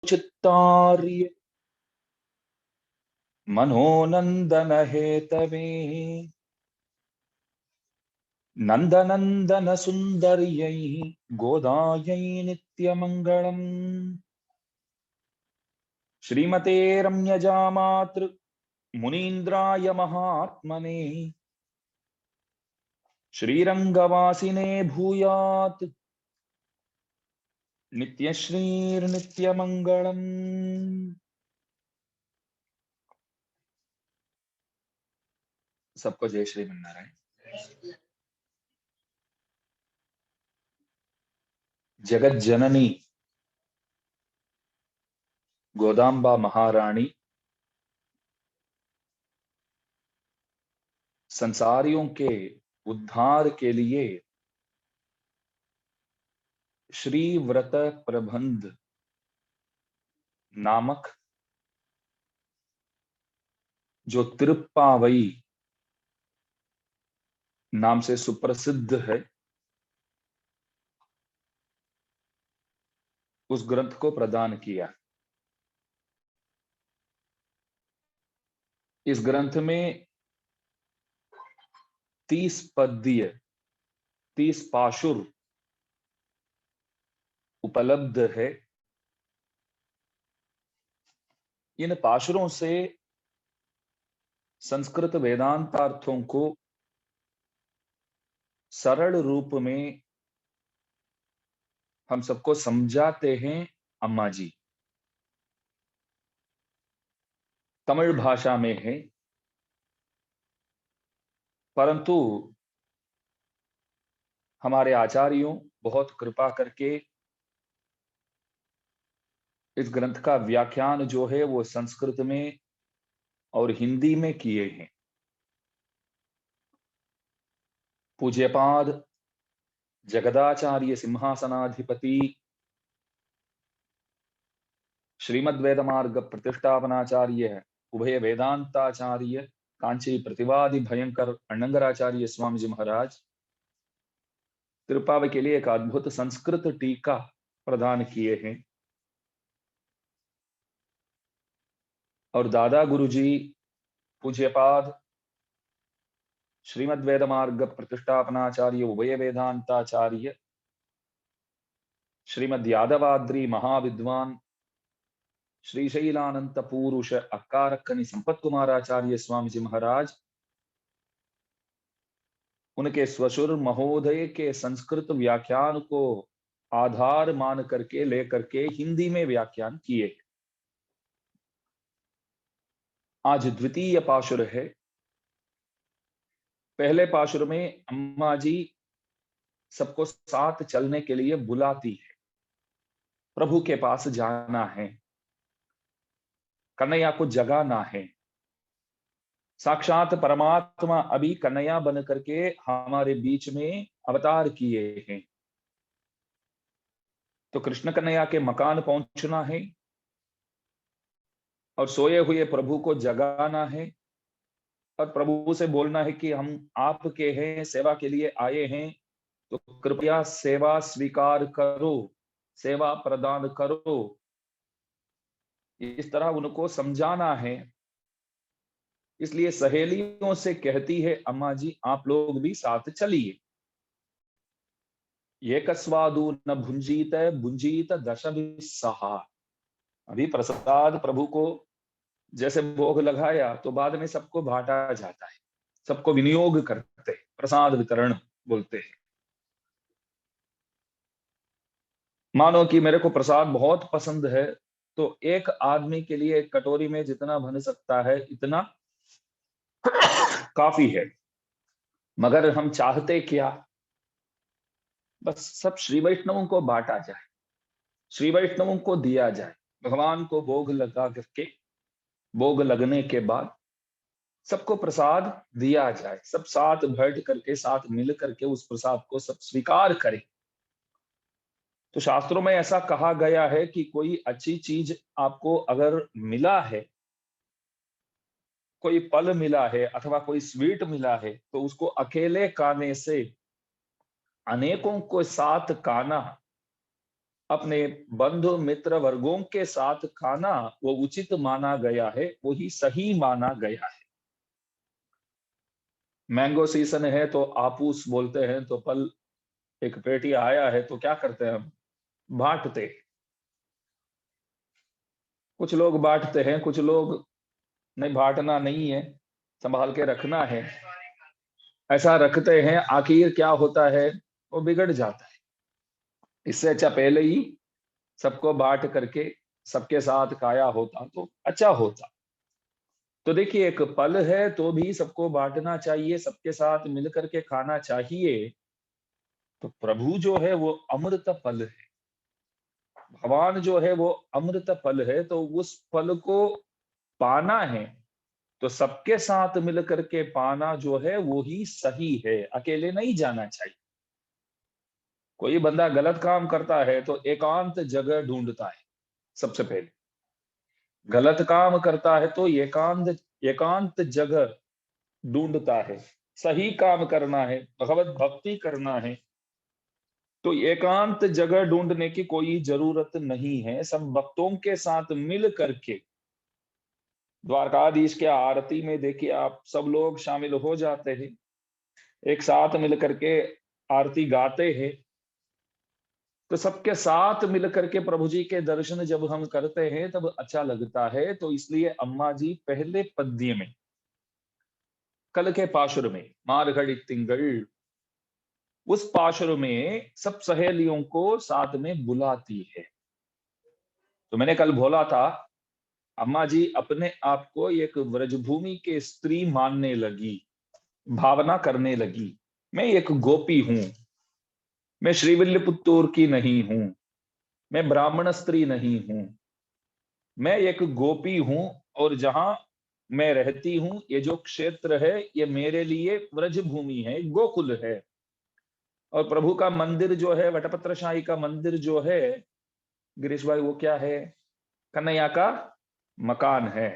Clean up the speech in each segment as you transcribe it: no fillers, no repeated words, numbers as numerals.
चित्तार्य मनोनंदन Hathaway Nandanandan सुंदर्यै गोदायै नित्यमंगलम्। श्रीमते रम्यजामातृ मुनीन्द्राय महात्मने श्रीरंगवासिने भूयात् नित्यश्रीर्नित्यमंगलम्। सबको जय श्रीमन्नारायण। जगत जननी गोदाम्बा महारानी संसारियों के उद्धार के लिए श्री व्रत प्रबंध नामक जो तिरुप्पावई नाम से सुप्रसिद्ध है, उस ग्रंथ को प्रदान किया। इस ग्रंथ में 30 पद्य 30 पाशुर उपलब्ध है। इन पाशुरों से संस्कृत वेदांतार्थों को सरल रूप में हम सबको समझाते हैं अम्मा जी। तमिल भाषा में है, परंतु हमारे आचार्यों बहुत कृपा करके इस ग्रंथ का व्याख्यान जो है वो संस्कृत में और हिंदी में किए हैं। पूज्यपाद जगदाचार्य सिंहासनाधिपति श्रीमद् वेद मार्ग प्रतिष्ठापनाचार्य उभय वेदांताचार्य कांची प्रतिवादि भयंकर अण्णंगराचार्य स्वामी जी महाराज तिरुपावे के लिए एक अद्भुत संस्कृत टीका प्रदान किए हैं। और दादा गुरुजी पूज्यपाद श्रीमद् वेद मार्ग प्रतिष्ठापनाचार्य उभय वेदांताचार्य श्रीमद् यादवाद्री महाविद्वान श्रीशैलानंत पुरुष अक्कारक्कनि संपत कुमाराचार्य स्वामी जी महाराज उनके स्वशुर महोदय के संस्कृत व्याख्यान को आधार मान करके लेकर के हिंदी में व्याख्यान किए। आज द्वितीय पाशुर है। पहले पाशुर में अम्मा जी सबको साथ चलने के लिए बुलाती है, प्रभु के पास जाना है, कन्हैया को जगाना है। साक्षात परमात्मा अभी कन्हैया बन करके हमारे बीच में अवतार किए हैं, तो कृष्ण कन्हैया के मकान पहुंचना है और सोए हुए प्रभु को जगाना है और प्रभु से बोलना है कि हम आपके हैं, सेवा के लिए आए हैं, तो कृपया सेवा स्वीकार करो, सेवा प्रदान करो। इस तरह उनको समझाना है। इसलिए सहेलियों से कहती है अम्मा जी आप लोग भी साथ चलिए। ये कस्वादु न भुंजीत भुंजीत दश सहा। अभी प्रसाद प्रभु को जैसे भोग लगाया तो बाद में सबको बांटा जाता है, सबको विनियोग करते हैं, प्रसाद वितरण बोलते हैं। मानो कि मेरे को प्रसाद बहुत पसंद है, तो एक आदमी के लिए एक कटोरी में जितना बन सकता है इतना काफी है। मगर हम चाहते क्या, बस सब श्री वैष्णवों को बांटा जाए, श्री वैष्णवों को दिया जाए। भगवान को भोग लगा करके, भोग लगने के बाद सबको प्रसाद दिया जाए, सब साथ बैठ करके साथ मिल करके उस प्रसाद को सब स्वीकार करें। तो शास्त्रों में ऐसा कहा गया है कि कोई अच्छी चीज आपको अगर मिला है, कोई फल मिला है अथवा कोई स्वीट मिला है, तो उसको अकेले खाने से अनेकों को साथ खाना अपने बंधु मित्र वर्गों के साथ खाना वो उचित माना गया है, वही सही माना गया है। मैंगो सीजन है तो आपूस बोलते हैं, तो फल एक पेटी आया है तो क्या करते हैं हम, बांटते। कुछ लोग बांटते हैं, कुछ लोग नहीं, बांटना नहीं है, संभाल के रखना है, ऐसा रखते हैं। आखिर क्या होता है, वो बिगड़ जाता है। इससे अच्छा पहले ही सबको बांट करके सबके साथ खाया होता तो अच्छा होता। तो देखिए, एक पल है तो भी सबको बांटना चाहिए, सबके साथ मिलकर के खाना चाहिए। तो प्रभु जो है वो अमृत फल है, भगवान जो है वो अमृत फल है, तो उस फल को पाना है तो सबके साथ मिलकर के पाना जो है वो ही सही है, अकेले नहीं जाना चाहिए। कोई बंदा गलत काम करता है तो एकांत जगह ढूंढता है सबसे पहले। गलत काम करता है तो एकांत एकांत जगह ढूंढता है। सही काम करना है, भगवत भक्ति करना है, तो एकांत जगह ढूंढने की कोई जरूरत नहीं है। सब भक्तों के साथ मिल करके द्वारकाधीश के आरती में देखिए, आप सब लोग शामिल हो जाते हैं, एक साथ मिल करके आरती गाते हैं। तो सबके साथ मिल करके प्रभु जी के दर्शन जब हम करते हैं तब अच्छा लगता है। तो इसलिए अम्मा जी पहले पद्य में, कल के पाशुर में, मारघड़ी तिंगल, उस पाशुर में सब सहेलियों को साथ में बुलाती है। तो मैंने कल बोला था, अम्मा जी अपने आप को एक व्रजभूमि के स्त्री मानने लगी, भावना करने लगी। मैं एक गोपी हूं, मैं श्रीविल्लिपुत्तूर की नहीं हूं, मैं ब्राह्मण स्त्री नहीं हूं, मैं एक गोपी हूं। और जहां मैं रहती हूं, ये जो क्षेत्र है ये मेरे लिए व्रज भूमि है, गोकुल है। और प्रभु का मंदिर जो है, वटपत्र शाही का मंदिर जो है गिरीश भाई, वो क्या है, कन्हैया का मकान है।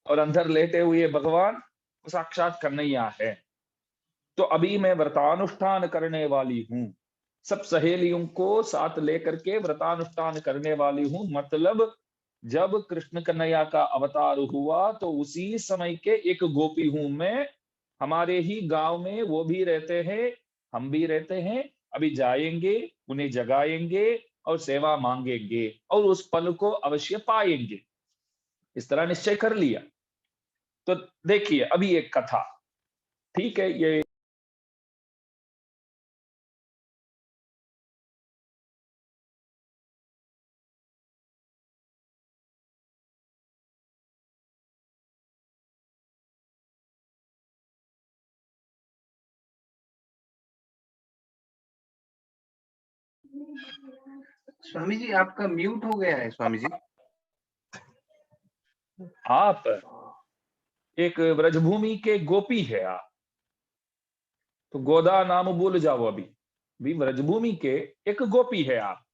और अंदर लेटे हुए भगवान वो साक्षात कन्हैया है। तो अभी मैं व्रतानुष्ठान करने वाली हूं, सब सहेलियों को साथ लेकर के व्रतानुष्ठान करने वाली हूं। मतलब जब कृष्ण कन्हैया का अवतार हुआ तो उसी समय के एक गोपी हूं मैं। हमारे ही गांव में वो भी रहते हैं, हम भी रहते हैं। अभी जाएंगे, उन्हें जगाएंगे और सेवा मांगेंगे और उस पल को अवश्य पाएंगे। इस तरह निश्चय कर लिया। तो देखिए, अभी एक कथा, ठीक है, ये स्वामी जी आपका म्यूट हो गया है स्वामी जी। आप एक ब्रजभूमि के गोपी है आप, तो गोदा नाम भूल जाओ। अभी भी ब्रजभूमि के एक गोपी है आप।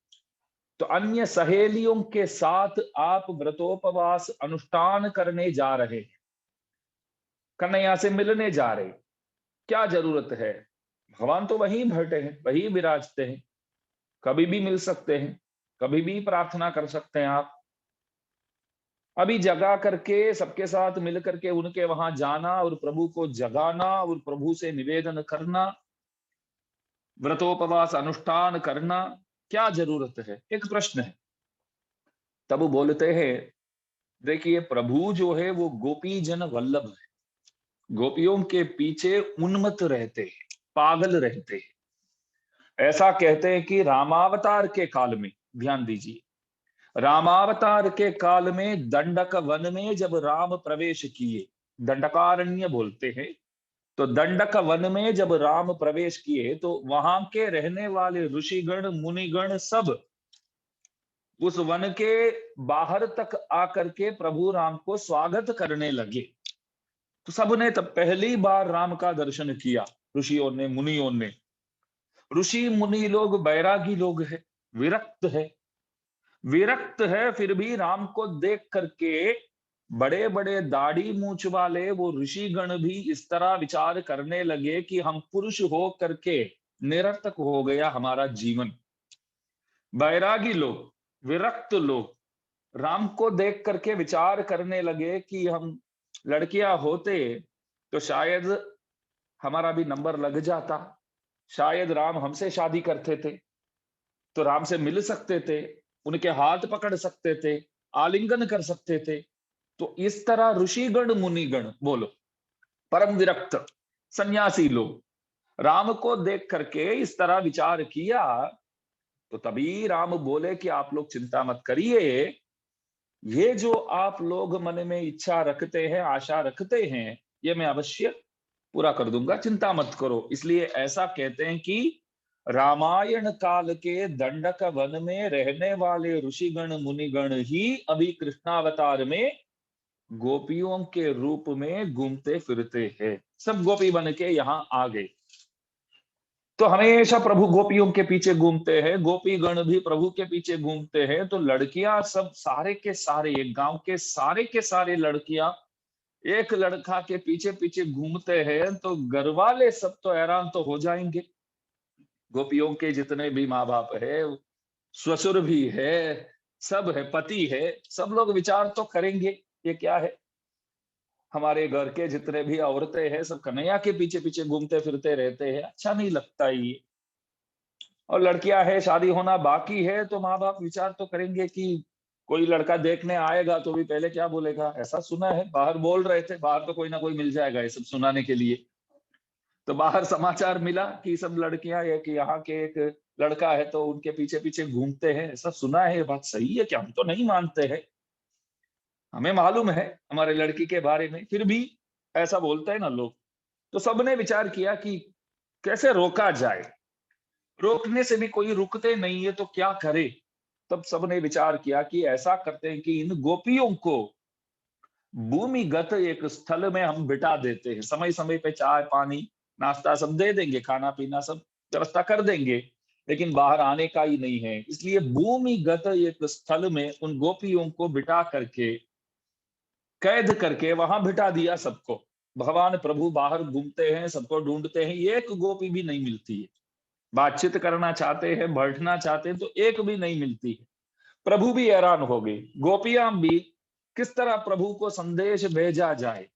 तो अन्य सहेलियों के साथ आप व्रतोपवास अनुष्ठान करने जा रहे हैं, कन्हैया से मिलने जा रहे, क्या जरूरत है। भगवान तो वहीं बैठे हैं, वहीं विराजते हैं, कभी भी मिल सकते हैं, कभी भी प्रार्थना कर सकते हैं आप। अभी जगा करके सबके साथ मिल करके उनके वहां जाना और प्रभु को जगाना और प्रभु से निवेदन करना, व्रतोपवास अनुष्ठान करना, क्या जरूरत है, एक प्रश्न है। तब बोलते हैं, देखिए प्रभु जो है वो गोपी जन वल्लभ है, गोपियों के पीछे उन्मत्त रहते हैं, पागल रहते हैं। ऐसा कहते हैं कि रामावतार के काल में, ध्यान दीजिए, रामावतार के काल में दंडक वन में जब राम प्रवेश किए, दंडकारण्य बोलते हैं, तो दंडक वन में जब राम प्रवेश किए तो वहां के रहने वाले ऋषिगण मुनिगण सब उस वन के बाहर तक आकर के प्रभु राम को स्वागत करने लगे। तो सबने तब पहली बार राम का दर्शन किया, ऋषियों ने, मुनियों ने। ऋषि मुनि लोग बैरागी लोग हैं, विरक्त है, विरक्त है, फिर भी राम को देख करके बड़े बड़े दाढ़ी मूछ वाले वो ऋषिगण भी इस तरह विचार करने लगे कि हम पुरुष हो करके निरर्थक हो गया हमारा जीवन। बैरागी लोग, विरक्त लोग राम को देख करके विचार करने लगे कि हम लड़कियां होते तो शायद हमारा भी नंबर लग जाता, शायद राम हमसे शादी करते थे तो राम से मिल सकते थे, उनके हाथ पकड़ सकते थे, आलिंगन कर सकते थे। तो इस तरह ऋषिगण मुनिगण बोलो, परम विरक्त सन्यासी लोग राम को देख करके इस तरह विचार किया। तो तभी राम बोले कि आप लोग चिंता मत करिए, ये जो आप लोग मन में इच्छा रखते हैं, आशा रखते हैं, ये मैं अवश्य पूरा कर दूंगा, चिंता मत करो। इसलिए ऐसा कहते हैं कि रामायण काल के दंडक वन में रहने वाले ऋषिगण मुनिगण ही अभी कृष्णावतार में गोपियों के रूप में घूमते फिरते हैं। सब गोपी बन के यहाँ आ गए। तो हमेशा प्रभु गोपियों के पीछे घूमते हैं, गोपी गण भी प्रभु के पीछे घूमते हैं। तो लड़कियां सब सारे के सारे, एक गांव के सारे लड़कियां एक लड़का के पीछे पीछे घूमते हैं, तो घर वाले सब तो हैरान तो हो जाएंगे। गोपियों के जितने भी माँ बाप है, ससुर भी है, सब है, पति है, सब लोग विचार तो करेंगे ये क्या है। हमारे घर के जितने भी औरतें हैं सब कन्हैया के पीछे पीछे घूमते फिरते रहते हैं, अच्छा नहीं लगता ये। और लड़कियां है, शादी होना बाकी है, तो माँ बाप विचार तो करेंगे कि कोई लड़का देखने आएगा तो भी पहले क्या बोलेगा, ऐसा सुना है, बाहर बोल रहे थे, बाहर तो कोई ना कोई मिल जाएगा ये सब सुनाने के लिए। तो बाहर समाचार मिला कि सब लड़कियां, एक यहाँ के एक लड़का है तो उनके पीछे पीछे घूमते हैं, ऐसा सुना है, ये बात सही है क्या, हम तो नहीं मानते हैं, हमें मालूम है हमारे लड़की के बारे में, फिर भी ऐसा बोलते हैं ना लोग। तो सबने विचार किया कि कैसे रोका जाए, रोकने से भी कोई रुकते नहीं है तो क्या करे। तब सबने विचार किया कि ऐसा करते हैं कि इन गोपियों को भूमिगत एक स्थल में हम बिठा देते हैं, समय समय पे चाय पानी नाश्ता सब दे देंगे, खाना पीना सब व्यवस्था कर देंगे, लेकिन बाहर आने का ही नहीं है। इसलिए भूमिगत एक स्थल में उन गोपियों को बिठा करके, कैद करके वहां बिठा दिया सबको। भगवान प्रभु बाहर घूमते हैं, सबको ढूंढते हैं, एक गोपी भी नहीं मिलती है। बातचीत करना चाहते हैं, बैठना चाहते हैं, तो एक भी नहीं मिलती है। प्रभु भी हैरान हो गई, गोपियां भी, किस तरह प्रभु को संदेश भेजा जाए।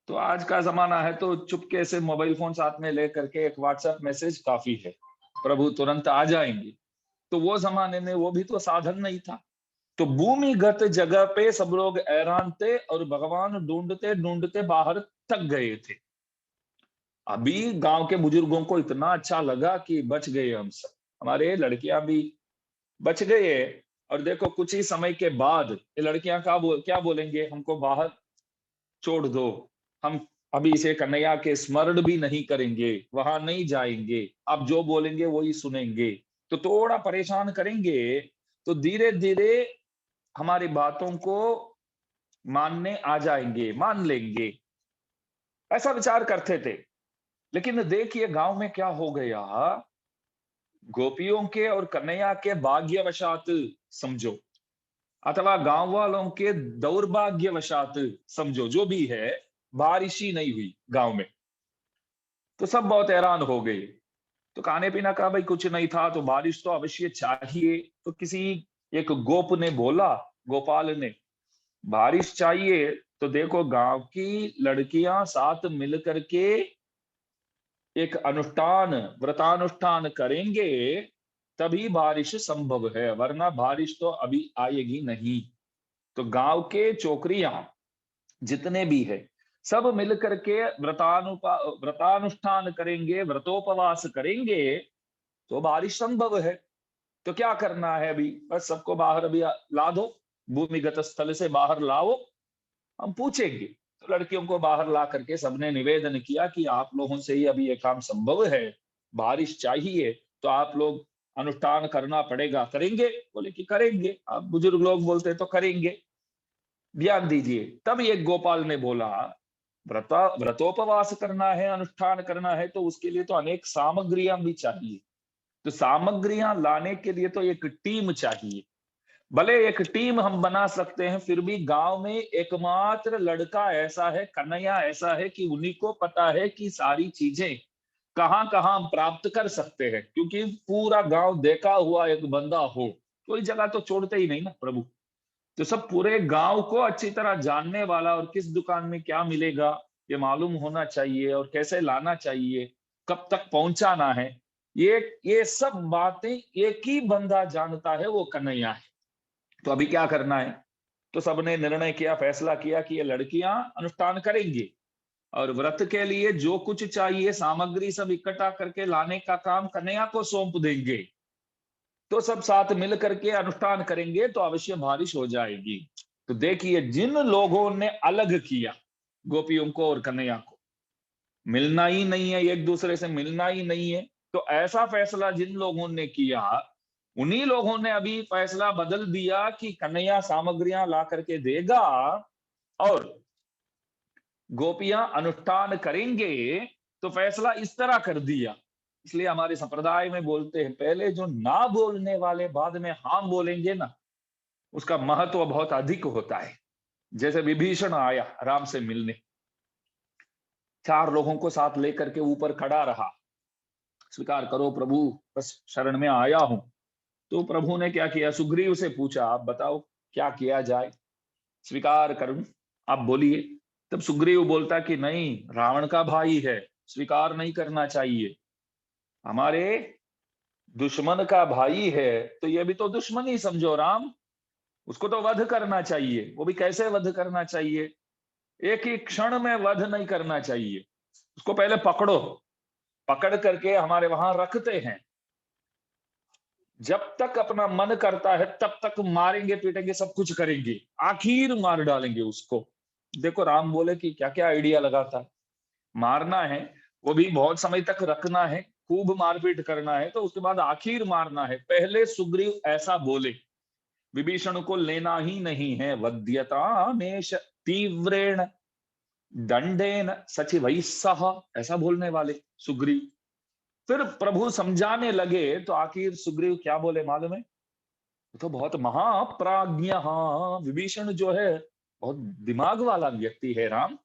तो आज का जमाना है तो चुपके से मोबाइल फोन साथ में लेकर के एक व्हाट्सएप मैसेज काफी है, प्रभु तुरंत आ जाएंगे। तो वो जमाने में वो भी तो साधन नहीं था। तो भूमिगत जगह पे सब लोग हैरान थे और भगवान ढूंढते ढूंढते बाहर थक गए थे। अभी गांव के बुजुर्गों को इतना अच्छा लगा कि बच गए हम सब, हमारे लड़कियां भी बच गए। और देखो कुछ ही समय के बाद ये लड़कियां क्या बोलेंगे, हमको बाहर छोड़ दो, हम अभी से कन्हैया के स्मरण भी नहीं करेंगे, वहां नहीं जाएंगे, आप जो बोलेंगे वही सुनेंगे। तो थोड़ा परेशान करेंगे, तो धीरे धीरे हमारी बातों को मानने आ जाएंगे, मान लेंगे, ऐसा विचार करते थे। लेकिन देखिए गांव में क्या हो गया, गोपियों के और कन्हैया के भाग्यवशात समझो, अथवा गांव वालों के दौर्भाग्यवशात समझो, जो भी है, बारिश ही नहीं हुई गांव में। तो सब बहुत हैरान हो गए। तो खाने पीना का भाई कुछ नहीं था, तो बारिश तो अवश्य चाहिए। तो किसी एक गोप ने बोला, गोपाल ने, बारिश चाहिए तो देखो गांव की लड़कियां साथ मिल करके एक अनुष्ठान, व्रतानुष्ठान करेंगे तभी बारिश संभव है, वरना बारिश तो अभी आएगी नहीं। तो गांव के चोकरियां जितने भी है सब मिल करके व्रतानुष्ठान करेंगे, व्रतोपवास करेंगे तो बारिश संभव है। तो क्या करना है अभी, बस सबको बाहर अभी ला दो, भूमिगत स्थल से बाहर लाओ, हम पूछेंगे। तो लड़कियों को बाहर ला करके सबने निवेदन किया कि आप लोगों से ही अभी ये काम संभव है, बारिश चाहिए, तो आप लोग अनुष्ठान करना पड़ेगा, करेंगे? बोले कि करेंगे। आप बुजुर्ग लोग बोलते तो करेंगे, ध्यान दीजिए। तब एक गोपाल ने बोला, व्रतोपवास करना है, अनुष्ठान करना है, तो उसके लिए तो अनेक सामग्रियां भी चाहिए। तो सामग्रियां लाने के लिए तो एक टीम चाहिए। भले एक टीम हम बना सकते हैं, फिर भी गांव में एकमात्र लड़का ऐसा है, कन्हैया ऐसा है कि उन्हीं को पता है कि सारी चीजें कहां कहां हम प्राप्त कर सकते हैं, क्योंकि पूरा गांव देखा हुआ एक बंदा हो, कोई जगह तो छोड़ते ही नहीं ना प्रभु। तो सब पूरे गांव को अच्छी तरह जानने वाला, और किस दुकान में क्या मिलेगा ये मालूम होना चाहिए, और कैसे लाना चाहिए, कब तक पहुंचाना है, ये सब बातें एक ही बंदा जानता है, वो कन्हैया है। तो अभी क्या करना है? तो सबने निर्णय किया, फैसला किया कि ये लड़कियां अनुष्ठान करेंगी, और व्रत के लिए जो कुछ चाहिए सामग्री सब इकट्ठा करके लाने का काम कन्हैया को सौंप देंगे। तो सब साथ मिल करके अनुष्ठान करेंगे तो अवश्य बारिश हो जाएगी। तो देखिए, जिन लोगों ने अलग किया गोपियों को और कन्हैया को, मिलना ही नहीं है, एक दूसरे से मिलना ही नहीं है, तो ऐसा फैसला जिन लोगों ने किया, उन्हीं लोगों ने अभी फैसला बदल दिया कि कन्हैया सामग्रियां ला करके देगा और गोपियां अनुष्ठान करेंगे। तो फैसला इस तरह कर दिया। इसलिए हमारे संप्रदाय में बोलते हैं, पहले जो ना बोलने वाले बाद में हाँ बोलेंगे ना, उसका महत्व बहुत अधिक होता है। जैसे विभीषण आया राम से मिलने, 4 लोगों को साथ लेकर के ऊपर खड़ा रहा, स्वीकार करो प्रभु, बस शरण में आया हूं। तो प्रभु ने क्या किया, सुग्रीव से पूछा, आप बताओ क्या किया जाए, स्वीकार करूं, आप बोलिए। तब सुग्रीव बोलता कि नहीं, रावण का भाई है, स्वीकार नहीं करना चाहिए। हमारे दुश्मन का भाई है, तो ये भी तो दुश्मन ही समझो राम, उसको तो वध करना चाहिए। वो भी कैसे वध करना चाहिए? एक ही क्षण में वध नहीं करना चाहिए, उसको पहले पकड़ो, पकड़ करके हमारे वहां रखते हैं, जब तक अपना मन करता है तब तक मारेंगे पीटेंगे सब कुछ करेंगे, आखिर मार डालेंगे उसको। देखो राम बोले कि क्या क्या आइडिया लगाता है, मारना है वो भी बहुत समय तक रखना है, खूब मारपीट करना है, तो उसके बाद आखिर मारना है। पहले सुग्रीव ऐसा बोले, विभीषण को लेना ही नहीं है, वध्यता मेष तीव्रेण दंडेन सचिवैः सह, ऐसा बोलने वाले सुग्रीव। फिर प्रभु समझाने लगे तो आखिर सुग्रीव क्या बोले मालूम है? तो बहुत महाप्राज्ञ, विभीषण जो है बहुत दिमाग वाला व्यक्ति है राम।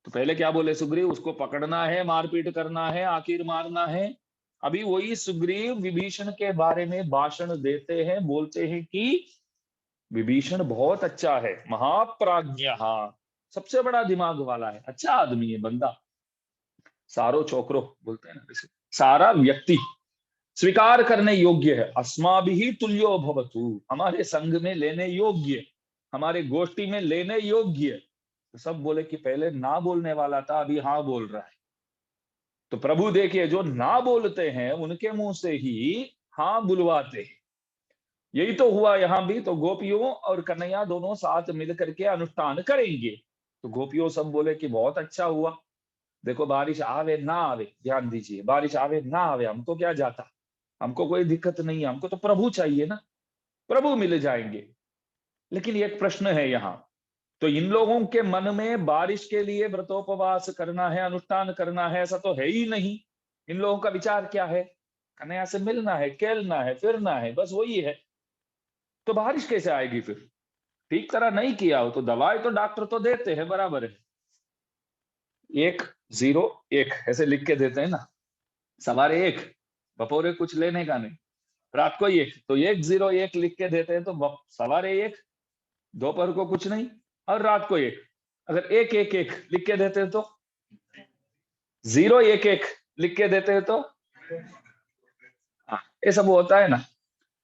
तो पहले क्या बोले सुग्रीव, उसको पकड़ना है, मारपीट करना है, आखिर मारना है। अभी वही सुग्रीव विभीषण के बारे में भाषण देते हैं, बोलते हैं कि विभीषण बहुत अच्छा है, महाप्राज्ञ, सबसे बड़ा दिमाग वाला है, अच्छा आदमी है बंदा, सारो छोकरो बोलते हैं ना वैसे, सारा व्यक्ति स्वीकार करने योग्य है। अस्माभिः तुल्यो भवतु, हमारे संग में लेने योग्य, हमारे गोष्ठी में लेने योग्य। तो सब बोले कि पहले ना बोलने वाला था, अभी हाँ बोल रहा है। तो प्रभु देखिए, जो ना बोलते हैं उनके मुंह से ही हाँ बुलवाते हैं। यही तो हुआ यहां भी। तो गोपियों और कन्हैया दोनों साथ मिल करके अनुष्ठान करेंगे। तो गोपियों सब बोले कि बहुत अच्छा हुआ, देखो बारिश आवे ना आवे, ध्यान दीजिए, बारिश आवे ना आवे हमको क्या जाता, हमको कोई दिक्कत नहीं है, हमको तो प्रभु चाहिए ना, प्रभु मिल जाएंगे। लेकिन एक प्रश्न है यहाँ, तो इन लोगों के मन में बारिश के लिए व्रतोपवास करना है, अनुष्ठान करना है, ऐसा तो है ही नहीं। इन लोगों का विचार क्या है? कन्हैया से मिलना है, खेलना है, फिरना है, बस वही है। तो बारिश कैसे आएगी फिर? ठीक तरह नहीं किया हो तो दवाई तो डॉक्टर तो देते हैं, बराबर है, 101 ऐसे लिख के देते हैं ना, सवारे 1, बपोरे कुछ लेने का नहीं, रात को 1, तो 101 लिख के देते हैं, तो सवारे 1, दोपहर को कुछ नहीं, और रात को 1। अगर 111 लिख के देते हैं तो 011 लिख के देते हैं तो ये सब होता है ना।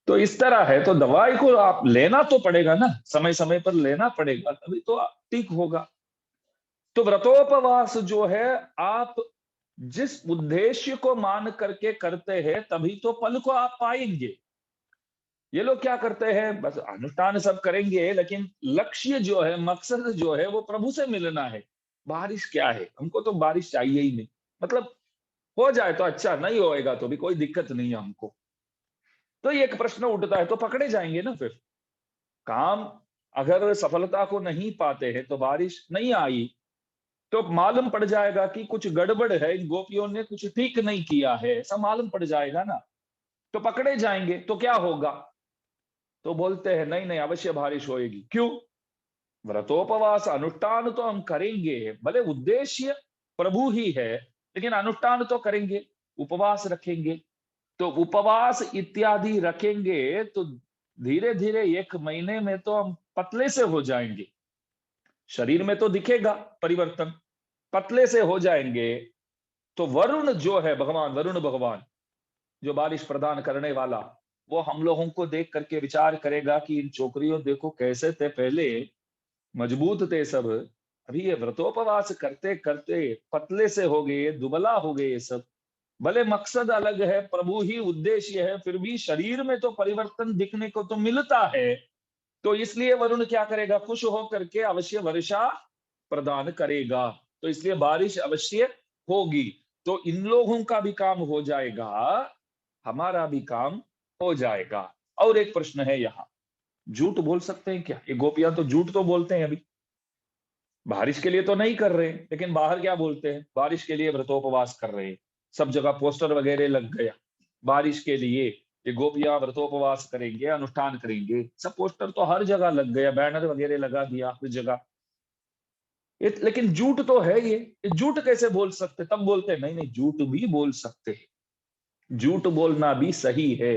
तो इस तरह है, तो दवाई को आप लेना तो पड़ेगा ना, समय समय पर लेना पड़ेगा, तभी तो ठीक होगा। तो व्रतोपवास जो है, आप जिस उद्देश्य को मान करके करते हैं तभी तो फल को आप पाएंगे। ये लोग क्या करते हैं, बस अनुष्ठान सब करेंगे, लेकिन लक्ष्य जो है, मकसद जो है, वो प्रभु से मिलना है। बारिश क्या है, हमको तो बारिश चाहिए ही नहीं, मतलब हो जाए तो अच्छा, नहीं होएगा तो भी कोई दिक्कत नहीं है हमको। तो ये एक प्रश्न उठता है, तो पकड़े जाएंगे ना फिर। काम अगर सफलता को नहीं पाते हैं, तो बारिश नहीं आई तो मालूम पड़ जाएगा कि कुछ गड़बड़ है, इन गोपियों ने कुछ ठीक नहीं किया है, ऐसा मालूम पड़ जाएगा ना। तो पकड़े जाएंगे तो क्या होगा? तो बोलते हैं नहीं नहीं, अवश्य बारिश होएगी। क्यों? व्रतोपवास अनुष्ठान तो हम करेंगे, भले उद्देश्य प्रभु ही है, लेकिन अनुष्ठान तो करेंगे। उपवास रखेंगे। तो उपवास इत्यादि रखेंगे तो धीरे धीरे 1 महीने में तो हम पतले से हो जाएंगे। शरीर में तो दिखेगा परिवर्तन, पतले से हो जाएंगे। तो वरुण जो है भगवान, वरुण भगवान जो बारिश प्रदान करने वाला, वो हम लोगों को देख करके विचार करेगा कि इन छोकरियों देखो कैसे थे पहले, मजबूत थे सब, अभी ये व्रतोपवास करते करते पतले से हो गए, दुबला हो गए ये सब। भले मकसद अलग है, प्रभु ही उद्देश्य है, फिर भी शरीर में तो परिवर्तन दिखने को तो मिलता है। तो इसलिए वरुण क्या करेगा, खुश होकर के अवश्य वर्षा प्रदान करेगा। तो इसलिए बारिश अवश्य होगी। तो इन लोगों का भी काम हो जाएगा, हमारा भी काम हो जाएगा। और एक प्रश्न है यहाँ, झूठ बोल सकते हैं क्या? ये गोपियां तो झूठ तो बोलते हैं अभी, बारिश के लिए तो नहीं कर रहे, लेकिन बाहर क्या बोलते हैं, बारिश के लिए व्रतोपवास कर रहे हैं। सब जगह पोस्टर वगैरह लग गया, बारिश के लिए ये गोपियां व्रतोपवास करेंगे, अनुष्ठान करेंगे, सब पोस्टर तो हर जगह लग गया, बैनर वगैरह लगा दिया हर जगह। लेकिन झूठ तो है ये झूठ कैसे बोल सकते? तब बोलते हैं नहीं नहीं, झूठ भी बोल सकते हैं, झूठ बोलना भी सही है।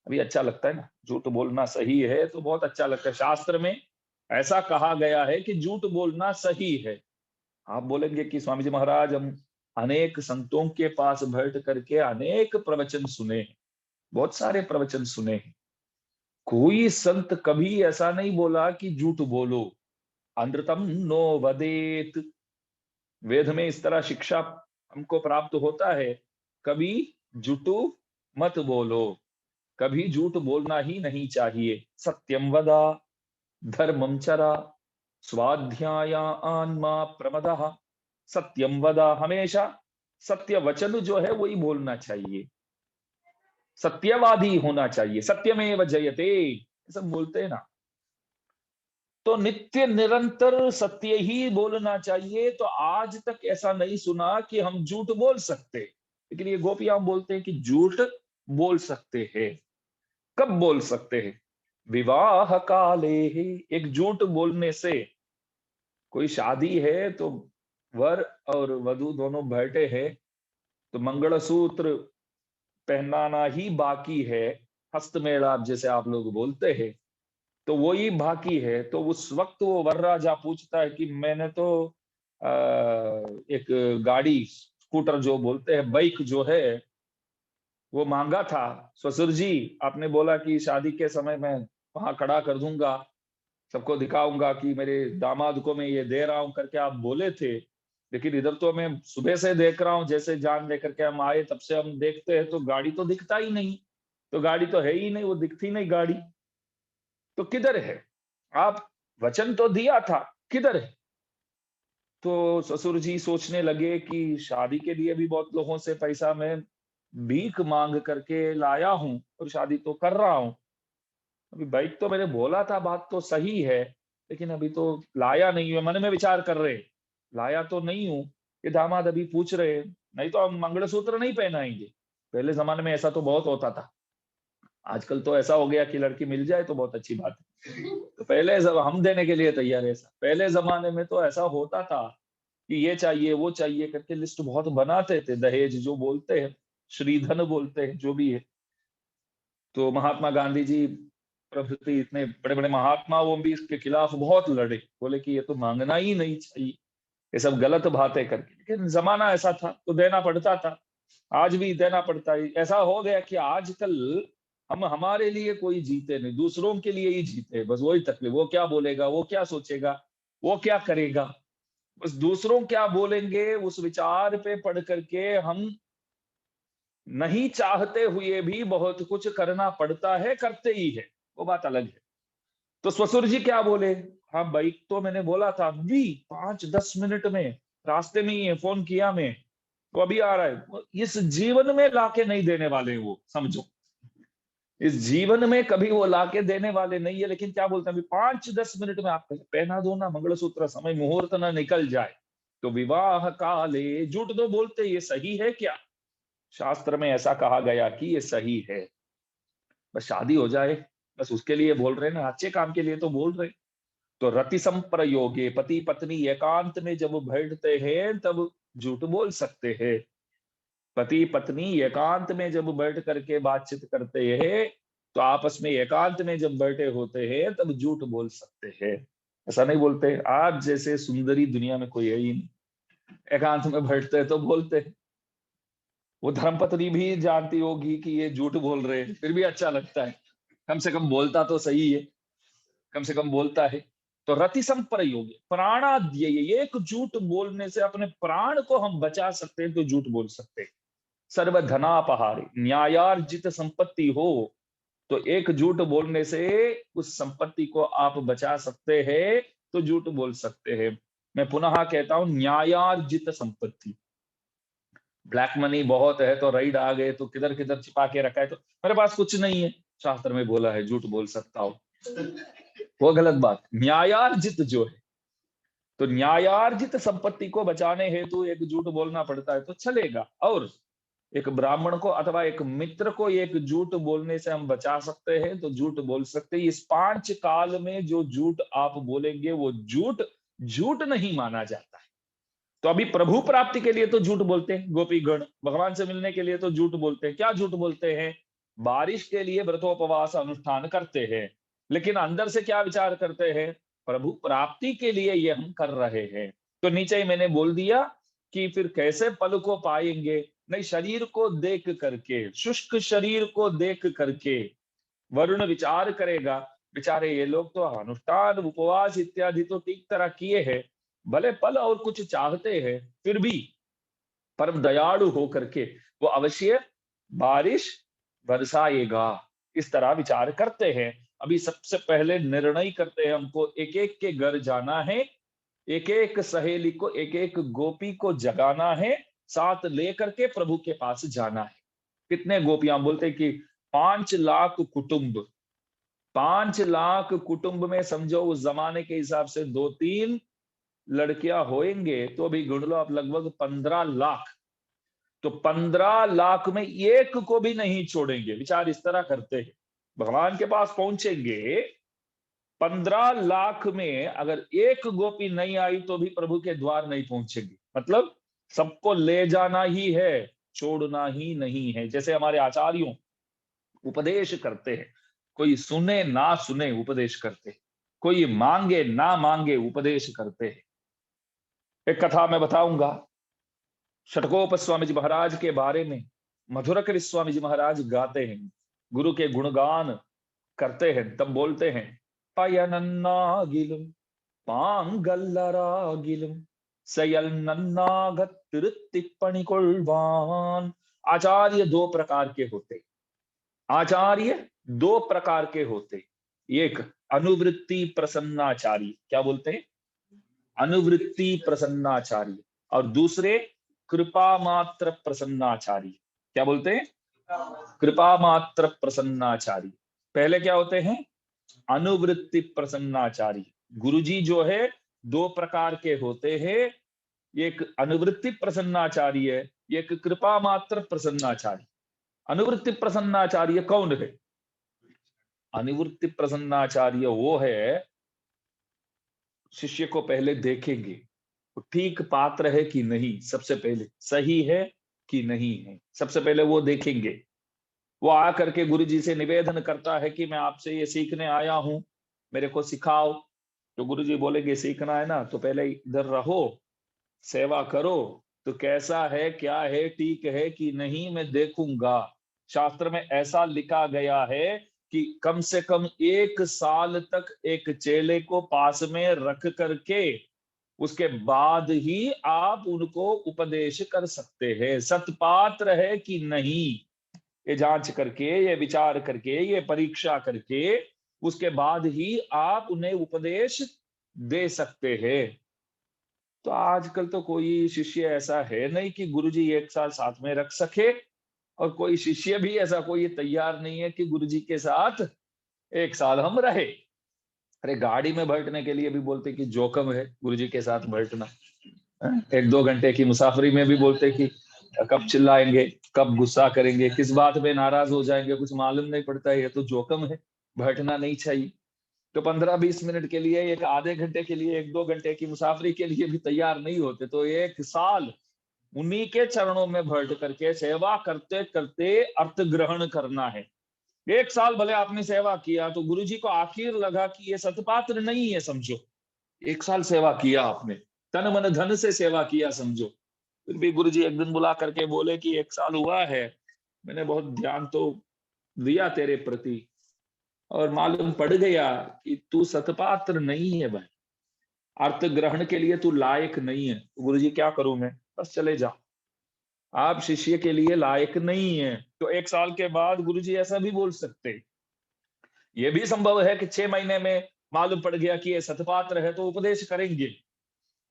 अभी अच्छा लगता है ना, झूठ बोलना सही है तो बहुत अच्छा लगता है। शास्त्र में ऐसा कहा गया है कि झूठ बोलना सही है। आप बोलेंगे कि स्वामी जी महाराज, हम अनेक संतों के पास बैठ करके अनेक प्रवचन सुने, बहुत सारे प्रवचन सुने हैं, कोई संत कभी ऐसा नहीं बोला कि झूठ बोलो, अनृतम नो वदेत। वेद में इस तरह शिक्षा हमको प्राप्त होता है, कभी झूठू मत बोलो, कभी झूठ बोलना ही नहीं चाहिए। सत्यम वदा, धर्मम चरा, स्वाध्यायान मा प्रमदः। सत्यम वदा, हमेशा सत्य वचन जो है वही बोलना चाहिए, सत्यवादी होना चाहिए, सत्यमेव जयते सब बोलते हैं ना। तो नित्य निरंतर सत्य ही बोलना चाहिए। तो आज तक ऐसा नहीं सुना कि हम झूठ बोल सकते, लेकिन ये गोपियां बोलते हैं कि झूठ बोल सकते हैं। कब बोल सकते हैं? विवाह काले ही। एक झूठ बोलने से, कोई शादी है तो वर और वधु दोनों बैठे हैं, तो मंगलसूत्र पहनाना ही बाकी है, हस्तमेलाप जैसे आप लोग बोलते हैं, तो वो ही बाकी है। तो उस वक्त वो वर राजा पूछता है कि मैंने तो एक गाड़ी, स्कूटर जो बोलते हैं, बाइक जो है वो मांगा था। ससुर जी, आपने बोला कि शादी के समय मैं वहां खड़ा कर दूंगा, सबको दिखाऊंगा कि मेरे दामाद को मैं ये दे रहा हूं करके आप बोले थे। लेकिन इधर तो मैं सुबह से देख रहा हूं, जैसे जान लेकर के हम आए तब से हम देखते हैं तो गाड़ी तो दिखता ही नहीं, तो गाड़ी तो है ही नहीं, वो दिखती नहीं गाड़ी, तो किधर है? आप वचन तो दिया था, किधर है? तो ससुर जी सोचने लगे कि शादी के लिए भी बहुत लोगों से पैसा मैं भीख मांग करके लाया हूं और शादी तो कर रहा हूं। अभी बाइक तो मैंने बोला था, बात तो सही है, लेकिन अभी तो लाया नहीं है। मन में विचार कर रहे, लाया तो नहीं हूं। ये दामाद अभी पूछ रहे, नहीं तो हम मंगलसूत्र नहीं पहनाएंगे। पहले जमाने में ऐसा तो बहुत होता था, आजकल तो ऐसा हो गया कि लड़की मिल जाए तो बहुत अच्छी बात है। तो पहले जब हम देने के लिए तैयार है, ऐसा पहले जमाने में तो ऐसा होता था कि ये चाहिए वो चाहिए करके लिस्ट बहुत बनाते थे, दहेज जो बोलते हैं, श्रीधन बोलते हैं, जो भी है। तो महात्मा गांधी जी प्रभृति इतने बड़े बड़े महात्मा, वो भी इसके खिलाफ बहुत लड़े, बोले कि ये तो मांगना ही नहीं चाहिए, ये सब गलत बातें करके। लेकिन जमाना ऐसा था तो देना पड़ता था, आज भी देना पड़ता है। ऐसा हो गया कि आजकल हम हमारे लिए कोई जीते नहीं, दूसरों के लिए ही जीते, बस वही तकलीफ, वो क्या बोलेगा, वो क्या सोचेगा, वो क्या करेगा, बस दूसरों क्या बोलेंगे उस विचार पे पढ़ करके हम नहीं चाहते हुए भी बहुत कुछ करना पड़ता है, करते ही है, वो बात अलग है। तो ससुर जी क्या बोले, हाँ बाइक तो मैंने बोला था, अभी 5-10 मिनट में रास्ते में ही है, फोन किया मैं, वो अभी आ रहा है। इस जीवन में लाके नहीं देने वाले, वो समझो इस जीवन में कभी वो लाके देने वाले नहीं है। लेकिन क्या बोलते हैं, अभी 5-10 मिनट में आप पहना दो ना मंगलसूत्र, समय मुहूर्त ना निकल जाए। तो विवाह काले, झूठ तो बोलते, ये सही है क्या? शास्त्र में ऐसा कहा गया कि ये सही है, बस शादी हो जाए, बस उसके लिए बोल रहे ना, अच्छे काम के लिए तो बोल रहे। तो रति संप्रयोगे, पति पत्नी एकांत में जब बैठते हैं तब झूठ बोल सकते हैं। पति पत्नी एकांत में जब बैठ करके बातचीत करते हैं, तो आपस में एकांत में जब बैठे होते हैं तब झूठ बोल सकते हैं। ऐसा नहीं बोलते, आप जैसे सुंदरी दुनिया में कोई है ही नहीं, एकांत में बैठते हैं तो बोलते हैं। वो धर्मपत्नी भी जानती होगी कि ये झूठ बोल रहे हैं, फिर भी अच्छा लगता है, कम से कम बोलता तो सही है, कम से कम बोलता है। तो रति संप्रयोग प्राणाद्यय, एक झूठ बोलने से अपने प्राण को हम बचा सकते हैं तो झूठ बोल सकते हैं। सर्वधनापहारी, न्यायार्जित संपत्ति हो तो एक झूठ बोलने से उस संपत्ति को आप बचा सकते हैं तो झूठ बोल सकते हैं। मैं पुनः कहता हूं, न्यायार्जित संपत्ति। ब्लैक मनी बहुत है तो राइड आ गए तो किधर किधर छिपा के रखा है, तो मेरे पास कुछ नहीं है, शास्त्र में बोला है झूठ बोल सकता हूं, वो गलत बात। न्यायार्जित जो है, तो न्यायार्जित संपत्ति को बचाने हेतु एक झूठ बोलना पड़ता है तो चलेगा। और एक ब्राह्मण को अथवा एक मित्र को एक झूठ बोलने से हम बचा सकते हैं तो झूठ बोल सकते हैं। इस 5 काल में जो झूठ आप बोलेंगे वो झूठ झूठ नहीं माना जाता है। तो अभी प्रभु प्राप्ति के लिए तो झूठ बोलते हैं गोपीगण, भगवान से मिलने के लिए तो झूठ बोलते हैं। क्या झूठ बोलते हैं? बारिश के लिए व्रतोपवास अनुष्ठान करते हैं, लेकिन अंदर से क्या विचार करते हैं? प्रभु प्राप्ति के लिए ये हम कर रहे हैं। तो नीचे ही मैंने बोल दिया कि फिर कैसे फल को पाएंगे? नहीं, शरीर को देख करके, शुष्क शरीर को देख करके वरुण विचार करेगा, बेचारे ये लोग तो अनुष्ठान उपवास इत्यादि तो ठीक तरह किए हैं, भले फल और कुछ चाहते हैं, फिर भी परम दयालु होकर के वो अवश्य बारिश बरसाएगा, इस तरह विचार करते हैं। अभी सबसे पहले निर्णय करते हैं, हमको एक एक के घर जाना है, एक एक सहेली को, एक एक गोपी को जगाना है, साथ लेकर के प्रभु के पास जाना है। कितने गोपियां? बोलते कि 5 लाख कुटुंब, 5 लाख कुटुंब में समझो उस जमाने के हिसाब से 2-3 लड़कियां होएंगे तो अभी गिन लो आप, लगभग 15 लाख। तो 15 लाख में एक को भी नहीं छोड़ेंगे, विचार इस तरह करते हैं। भगवान के पास पहुंचेंगे, 15 लाख में अगर एक गोपी नहीं आई तो भी प्रभु के द्वार नहीं पहुंचेंगे। मतलब सबको ले जाना ही है, छोड़ना ही नहीं है। जैसे हमारे आचार्यों उपदेश करते हैं, कोई सुने ना सुने उपदेश करते हैं, कोई मांगे ना मांगे उपदेश करते हैं। एक कथा मैं बताऊंगा, षटकोप स्वामी जी महाराज के बारे में। मधुरकर स्वामी जी महाराज गाते हैं, गुरु के गुणगान करते हैं, तब बोलते हैं, पयनन्नागिलुम पांगल्लरागिलुम सयल नन्नागत तिरुत्तिप्पणि कोल्वान। आचार्य 2 प्रकार के होते, आचार्य 2 प्रकार के होते। एक अनुवृत्ति प्रसन्नाचार्य, क्या बोलते हैं? अनुवृत्ति प्रसन्नाचार्य। और दूसरे कृपा मात्र प्रसन्नाचार्य, क्या बोलते हैं? कृपा मात्र प्रसन्नाचार्य। पहले क्या होते हैं? अनुवृत्ति प्रसन्नाचार्य। गुरुजी जो है 2 प्रकार के होते हैं, एक अनुवृत्ति प्रसन्नाचार्य, एक कृपा मात्र प्रसन्नाचार्य। अनुवृत्ति प्रसन्नाचार्य कौन है? अनुवृत्ति प्रसन्नाचार्य वो है, शिष्य को पहले देखेंगे वो ठीक पात्र है कि नहीं, सबसे पहले सही है कि नहीं है, सबसे पहले वो देखेंगे। वो आकर के गुरु जी से निवेदन करता है कि मैं आपसे ये सीखने आया हूं, मेरे को सिखाओ। तो गुरु जी बोलेंगे सीखना है ना तो पहले इधर रहो, सेवा करो, तो कैसा है, क्या है, ठीक है कि नहीं, मैं देखूंगा। शास्त्र में ऐसा लिखा गया है कि कम से कम 1 साल तक एक चेले को पास में रख करके उसके बाद ही आप उनको उपदेश कर सकते हैं। सतपात्र है कि नहीं, ये जांच करके, ये विचार करके, ये परीक्षा करके उसके बाद ही आप उन्हें उपदेश दे सकते हैं। तो आजकल तो कोई शिष्य ऐसा है नहीं कि गुरुजी 1 साल साथ में रख सके, और कोई शिष्य भी ऐसा कोई तैयार नहीं है कि गुरुजी के साथ 1 साल हम रहे। अरे गाड़ी में बैठने के लिए भी बोलते कि जोखम है गुरुजी के साथ बैठना, 1-2 घंटे की मुसाफरी में भी बोलते कि कब चिल्लाएंगे, कब गुस्सा करेंगे, किस बात पे नाराज हो जाएंगे, कुछ मालूम नहीं पड़ता है, ये तो जोखम है, बैठना नहीं चाहिए। तो 15-20 मिनट के लिए, एक आधे घंटे के लिए, 1-2 घंटे की मुसाफरी के लिए भी तैयार नहीं होते, तो 1 साल उन्हीं के चरणों में बैठ करके सेवा करते करते अर्थ ग्रहण करना है। 1 साल भले आपने सेवा किया तो गुरुजी को आखिर लगा कि ये सतपात्र नहीं है, समझो। 1 साल सेवा किया आपने, तन मन धन से सेवा किया समझो। फिर भी गुरुजी एक दिन बुला करके बोले कि 1 साल हुआ है, मैंने बहुत ध्यान तो दिया तेरे प्रति, और मालूम पड़ गया कि तू सतपात्र नहीं है भाई, अर्थ ग्रहण के लिए तू लायक नहीं है। तो गुरुजी क्या करूं मैं, बस चले जाओ, आप शिष्य के लिए लायक नहीं है। तो 1 साल के बाद गुरुजी ऐसा भी बोल सकते, ये भी संभव है कि 6 महीने में मालूम पड़ गया कि ये सतपात्र है तो उपदेश करेंगे।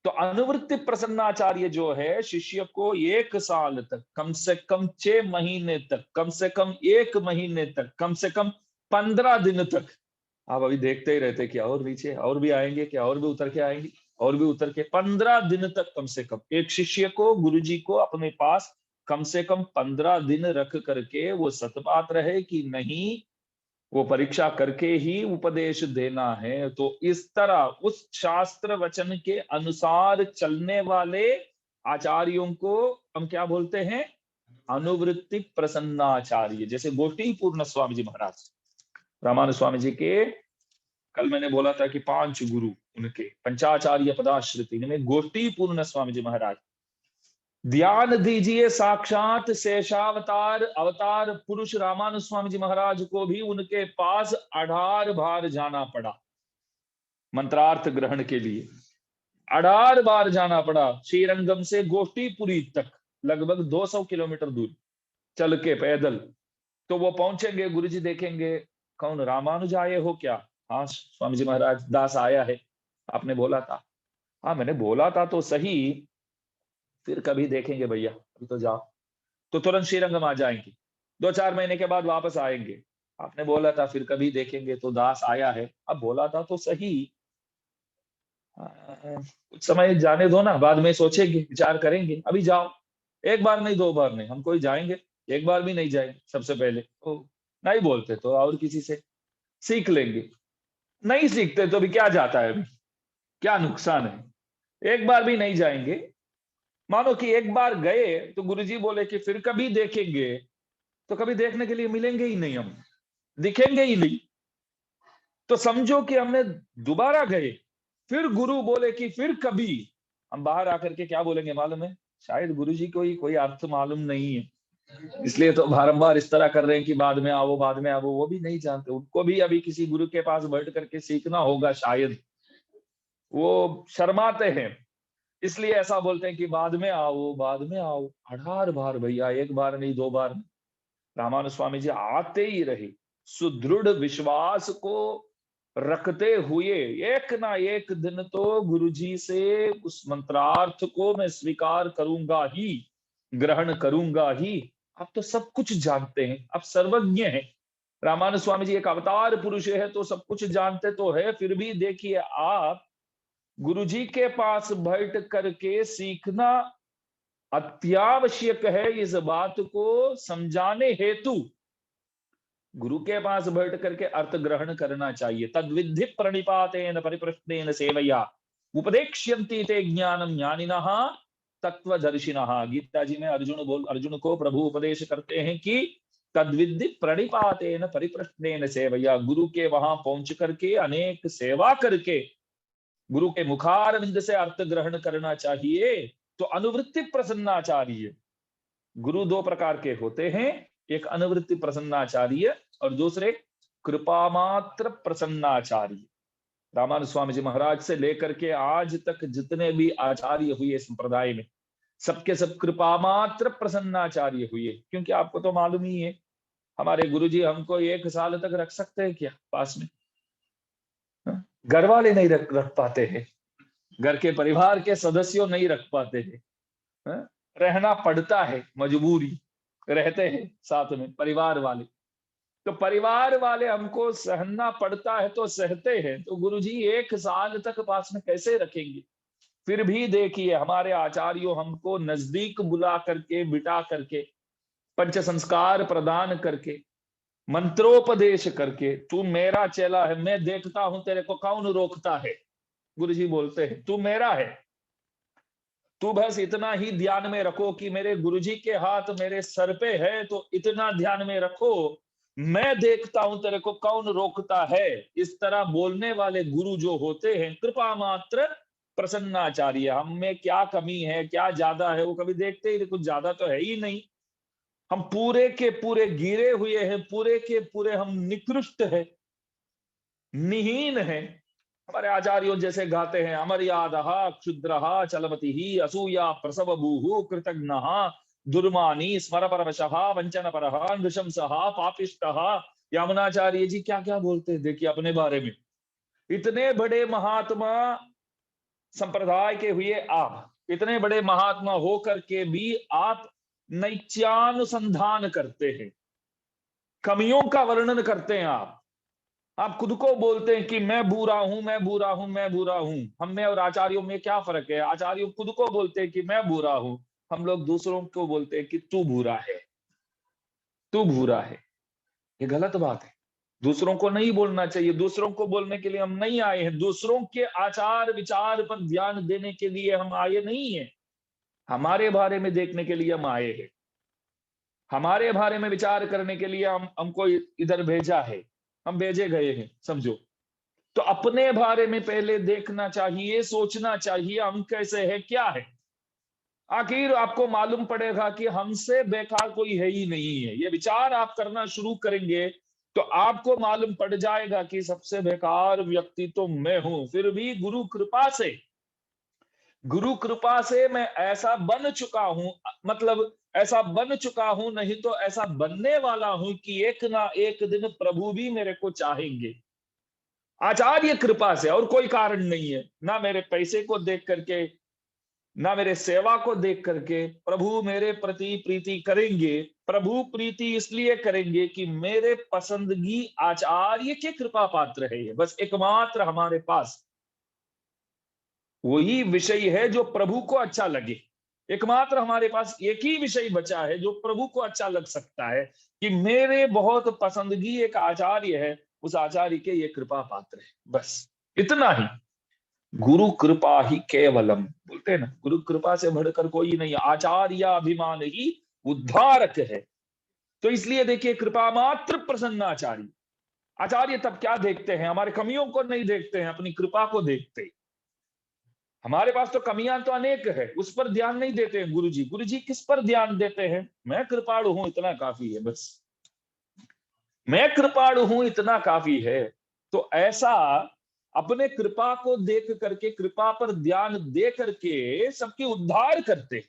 तो अनुवृत्ति प्रसन्नाचार्य जो है शिष्य को 1 साल तक, कम से कम 6 महीने तक, कम से कम 1 महीने तक, कम से कम 15 दिन तक, आप अभी देखते ही रहते क्या और नीचे और भी आएंगे, क्या और भी उतर के आएंगे, और भी उतर के 15 दिन तक कम से कम एक शिष्य को गुरुजी को अपने पास कम से कम 15 दिन रख करके वो सतपात्र है कि नहीं, वो परीक्षा करके ही उपदेश देना है। तो इस तरह उस शास्त्र वचन के अनुसार चलने वाले आचार्यों को हम क्या बोलते हैं, अनुवृत्ति प्रसन्नाचार्य। जैसे गोष्ठी पूर्ण स्वामी जी महाराज, रामानुज स्वामी जी के, कल मैंने बोला था कि 5 गुरु उनके पंचाचार्य पदाश्रिति में गोष्ठी पूर्ण स्वामी जी महाराज, ध्यान दीजिए साक्षात शेषावतार अवतार पुरुष रामानुज स्वामी जी महाराज को भी उनके पास 18 बार जाना पड़ा मंत्रार्थ ग्रहण के लिए। 18 बार जाना पड़ा, श्रीरंगम से गोष्ठीपुरी तक, लगभग 200 किलोमीटर दूर चल के पैदल। तो वो पहुंचेंगे, गुरुजी देखेंगे, कौन, रामानुज आए हो क्या? हाँ स्वामी जी महाराज, दास आया है, आपने बोला था। हाँ मैंने बोला था तो सही, फिर कभी देखेंगे भैया, अभी तो जाओ। तो तुरंत श्रीरंगम आ जाएंगे, 2-4 महीने के बाद वापस आएंगे, आपने बोला था फिर कभी देखेंगे, तो दास आया है, अब बोला था तो सही। कुछ समय जाने दो ना, बाद में सोचेंगे, विचार करेंगे, अभी जाओ। 1 बार नहीं, 2 बार नहीं, हम कोई जाएंगे, 1 बार भी नहीं जाएंगे। सबसे पहले तो नहीं बोलते तो और किसी से सीख लेंगे, नहीं सीखते तो भी क्या जाता है, अभी क्या नुकसान है। 1 बार भी नहीं जाएंगे, मानो कि 1 बार गए तो गुरुजी बोले कि फिर कभी देखेंगे, तो कभी देखने के लिए मिलेंगे ही नहीं, हम दिखेंगे ही नहीं। तो समझो कि हमने दोबारा गए, फिर गुरु बोले कि फिर कभी, हम बाहर आकर के क्या बोलेंगे मालूम है, शायद गुरुजी को ही कोई अर्थ मालूम नहीं है, इसलिए तो बारंबार इस तरह कर रहे हैं कि बाद में आओ, बाद में आओ। वो भी नहीं जानते, उनको भी अभी किसी गुरु के पास बैठ करके सीखना होगा, शायद वो शर्माते हैं, इसलिए ऐसा बोलते हैं कि बाद में आओ, बाद में आओ। 18 बार भैया, 1 बार नहीं, 2 बार। रामानुज स्वामी जी आते ही रहे, सुदृढ़ विश्वास को रखते हुए, एक ना एक दिन तो गुरुजी से उस मंत्रार्थ को मैं स्वीकार करूंगा ही, ग्रहण करूंगा ही। आप तो सब कुछ जानते हैं, आप सर्वज्ञ हैं। रामानुज स्वामी जी एक अवतार पुरुष है तो सब कुछ जानते तो है, फिर भी देखिए आप गुरुजी के पास बैठ करके सीखना अत्यावश्यक है। इस बात को समझाने हेतु गुरु के पास बैठ करके अर्थ ग्रहण करना चाहिए। तद्विद्धि प्रणिपातेन परिप्रश्नेन सेवया उपदेक्ष्यन्ति ते ज्ञानम ज्ञानिनः तत्वदर्शिनः। गीता जी में अर्जुन को प्रभु उपदेश करते हैं कि तद्विद्धि प्रणिपातेन परिप्रश्नेन सेवया, गुरु के वहां पहुंच करके अनेक सेवा करके गुरु के मुखारविंद से अर्थ ग्रहण करना चाहिए। तो अनुवृत्ति प्रसन्नाचार्य, गुरु 2 प्रकार के होते हैं, एक अनुवृत्ति प्रसन्नाचार्य और दूसरे कृपा मात्र प्रसन्नाचार्य। रामानुज स्वामी जी महाराज से लेकर के आज तक जितने भी आचार्य हुए संप्रदाय में, सबके सब कृपा मात्र प्रसन्नाचार्य हुए। क्योंकि आपको तो मालूम ही है, हमारे गुरुजी हमको 1 साल तक रख सकते हैं क्या पास में? घर वाले नहीं रख पाते हैं, घर के परिवार के सदस्यों नहीं रख पाते हैं, रहना पड़ता है, मजबूरी, रहते हैं साथ में परिवार वाले। तो परिवार वाले हमको सहना पड़ता है तो सहते हैं, तो गुरुजी 1 साल तक पास में कैसे रखेंगे? फिर भी देखिए हमारे आचार्यों हमको नजदीक बुला करके, बिठा करके, पंच संस्कार प्रदान करके, मंत्रोपदेश करके, तू मेरा चेला है, मैं देखता हूं तेरे को, कौन रोकता है? गुरुजी बोलते हैं तू मेरा है, तू बस इतना ही ध्यान में रखो कि मेरे गुरुजी के हाथ मेरे सर पे है, तो इतना ध्यान में रखो, मैं देखता हूं तेरे को कौन रोकता है। इस तरह बोलने वाले गुरु जो होते हैं, कृपा मात्र प्रसन्नाचार्य, हम में क्या कमी है क्या ज्यादा है वो कभी देखते ही नहीं, कुछ ज्यादा तो है ही नहीं। हम पूरे के पूरे गिरे हुए हैं, पूरे के पूरे हम निकृष्ट है, निहीन है। हमारे आचार्यों जैसे गाते हैं, अमर्यादः क्षुद्रः चलमति ही असूया प्रसव भूः कृतघ्नः दुर्मानी स्मर परवशः वंचन परः नृशंसः पापिष्टः। यामुनाचार्य जी क्या क्या बोलते हैं देखिए अपने बारे में। इतने बड़े महात्मा संप्रदाय के हुए आप, इतने बड़े महात्मा होकर के भी आप नैत्यानुसंधान करते हैं, कमियों का वर्णन करते हैं। आप खुद को बोलते हैं कि मैं बुरा हूं, मैं बुरा हूं, मैं बुरा हूं। हम में और आचार्यों में क्या फर्क है? आचार्यों खुद को बोलते हैं कि मैं बुरा हूं, हम लोग दूसरों को बोलते हैं कि तू बुरा है, तू बुरा है। ये गलत बात है। दूसरों को नहीं बोलना चाहिए, दूसरों को बोलने के लिए हम नहीं आए हैं, दूसरों के आचार विचार पर ध्यान देने के लिए हम आए नहीं है, हमारे बारे में देखने के लिए हम आए हैं, हमारे बारे में विचार करने के लिए हमको इधर भेजा है, हम भेजे गए हैं, समझो। तो अपने बारे में पहले देखना चाहिए, सोचना चाहिए हम कैसे है, क्या है। आखिर आपको मालूम पड़ेगा कि हमसे बेकार कोई है ही नहीं है। ये विचार आप करना शुरू करेंगे तो आपको मालूम पड़ जाएगा कि सबसे बेकार व्यक्ति तो मैं हूं। फिर भी गुरु कृपा से मैं ऐसा बन चुका हूं, मतलब ऐसा बन चुका हूं, नहीं तो ऐसा बनने वाला हूं कि एक ना एक दिन प्रभु भी मेरे को चाहेंगे। आचार्य कृपा से, और कोई कारण नहीं है। ना मेरे पैसे को देख करके, ना मेरे सेवा को देख करके प्रभु मेरे प्रति प्रीति करेंगे। प्रभु प्रीति इसलिए करेंगे कि मेरे पसंदगी आचार्य के कृपा पात्र है। ये बस एकमात्र हमारे पास वही विषय है जो प्रभु को अच्छा लगे। एकमात्र हमारे पास एक ही विषय बचा है जो प्रभु को अच्छा लग सकता है कि मेरे बहुत पसंदगी एक आचार्य है, उस आचार्य के ये कृपा पात्र है, बस इतना ही। गुरु कृपा ही केवलम बोलते हैं ना, गुरु कृपा से बढ़कर कोई नहीं। आचार्य अभिमान ही उद्धारक है। तो इसलिए देखिए, कृपा मात्र प्रसन्नाचार्य, आचार्य तब क्या देखते हैं? हमारे कमियों को नहीं देखते हैं, अपनी कृपा को देखते हैं। हमारे पास तो कमियां तो अनेक है, उस पर ध्यान नहीं देते हैं गुरुजी। गुरुजी किस पर ध्यान देते हैं? मैं कृपाणु हूं इतना काफी है, बस मैं कृपाणु हूं इतना काफी है। तो ऐसा अपने कृपा को देख करके, कृपा पर ध्यान दे करके सबके उद्धार करते,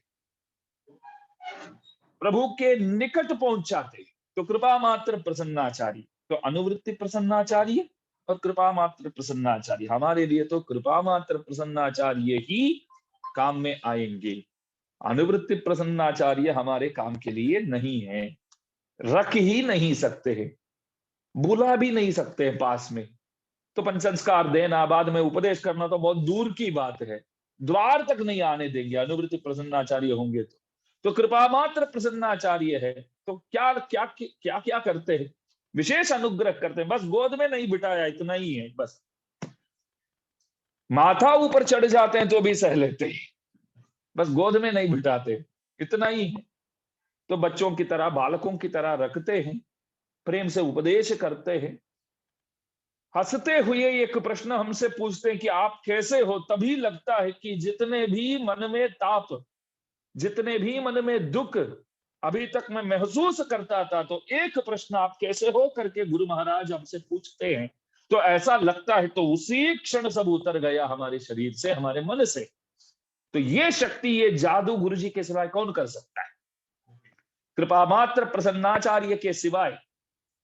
प्रभु के निकट पहुंचाते। तो कृपा मात्र प्रसन्नाचार्य, तो अनुवृत्ति प्रसन्नाचार्य और कृपा मात्र प्रसन्नाचार्य, हमारे लिए तो कृपा मात्र प्रसन्नाचार्य ही काम में आएंगे। अनुवृत्ति प्रसन्नाचार्य हमारे काम के लिए नहीं है, रख ही नहीं सकते हैं, बुला भी नहीं सकते हैं पास में। तो पंचसंस्कार देना, बाद में उपदेश करना तो बहुत दूर की बात है, द्वार तक नहीं आने देंगे अनुवृत्ति प्रसन्नाचार्य होंगे तो कृपा मात्र प्रसन्नाचार्य है। तो क्या क्या क्या क्या करते हैं? विशेष अनुग्रह करते हैं, बस गोद में नहीं बिठाया, इतना ही है बस। माथा ऊपर चढ़ जाते हैं तो भी सह लेते हैं, बस गोद में नहीं बिठाते, इतना ही है। तो बच्चों की तरह, बालकों की तरह रखते हैं, प्रेम से उपदेश करते हैं। हंसते हुए एक प्रश्न हमसे पूछते हैं कि आप कैसे हो? तभी लगता है कि जितने भी मन में ताप, जितने भी मन में दुख अभी तक मैं महसूस करता था, तो एक प्रश्न आप कैसे हो करके गुरु महाराज हमसे पूछते हैं, तो ऐसा लगता है तो उसी क्षण सब उतर गया हमारे शरीर से, हमारे मन से। तो ये शक्ति, ये जादू गुरु जी के सिवाय कौन कर सकता है? कृपा मात्र प्रसन्नाचार्य के सिवाय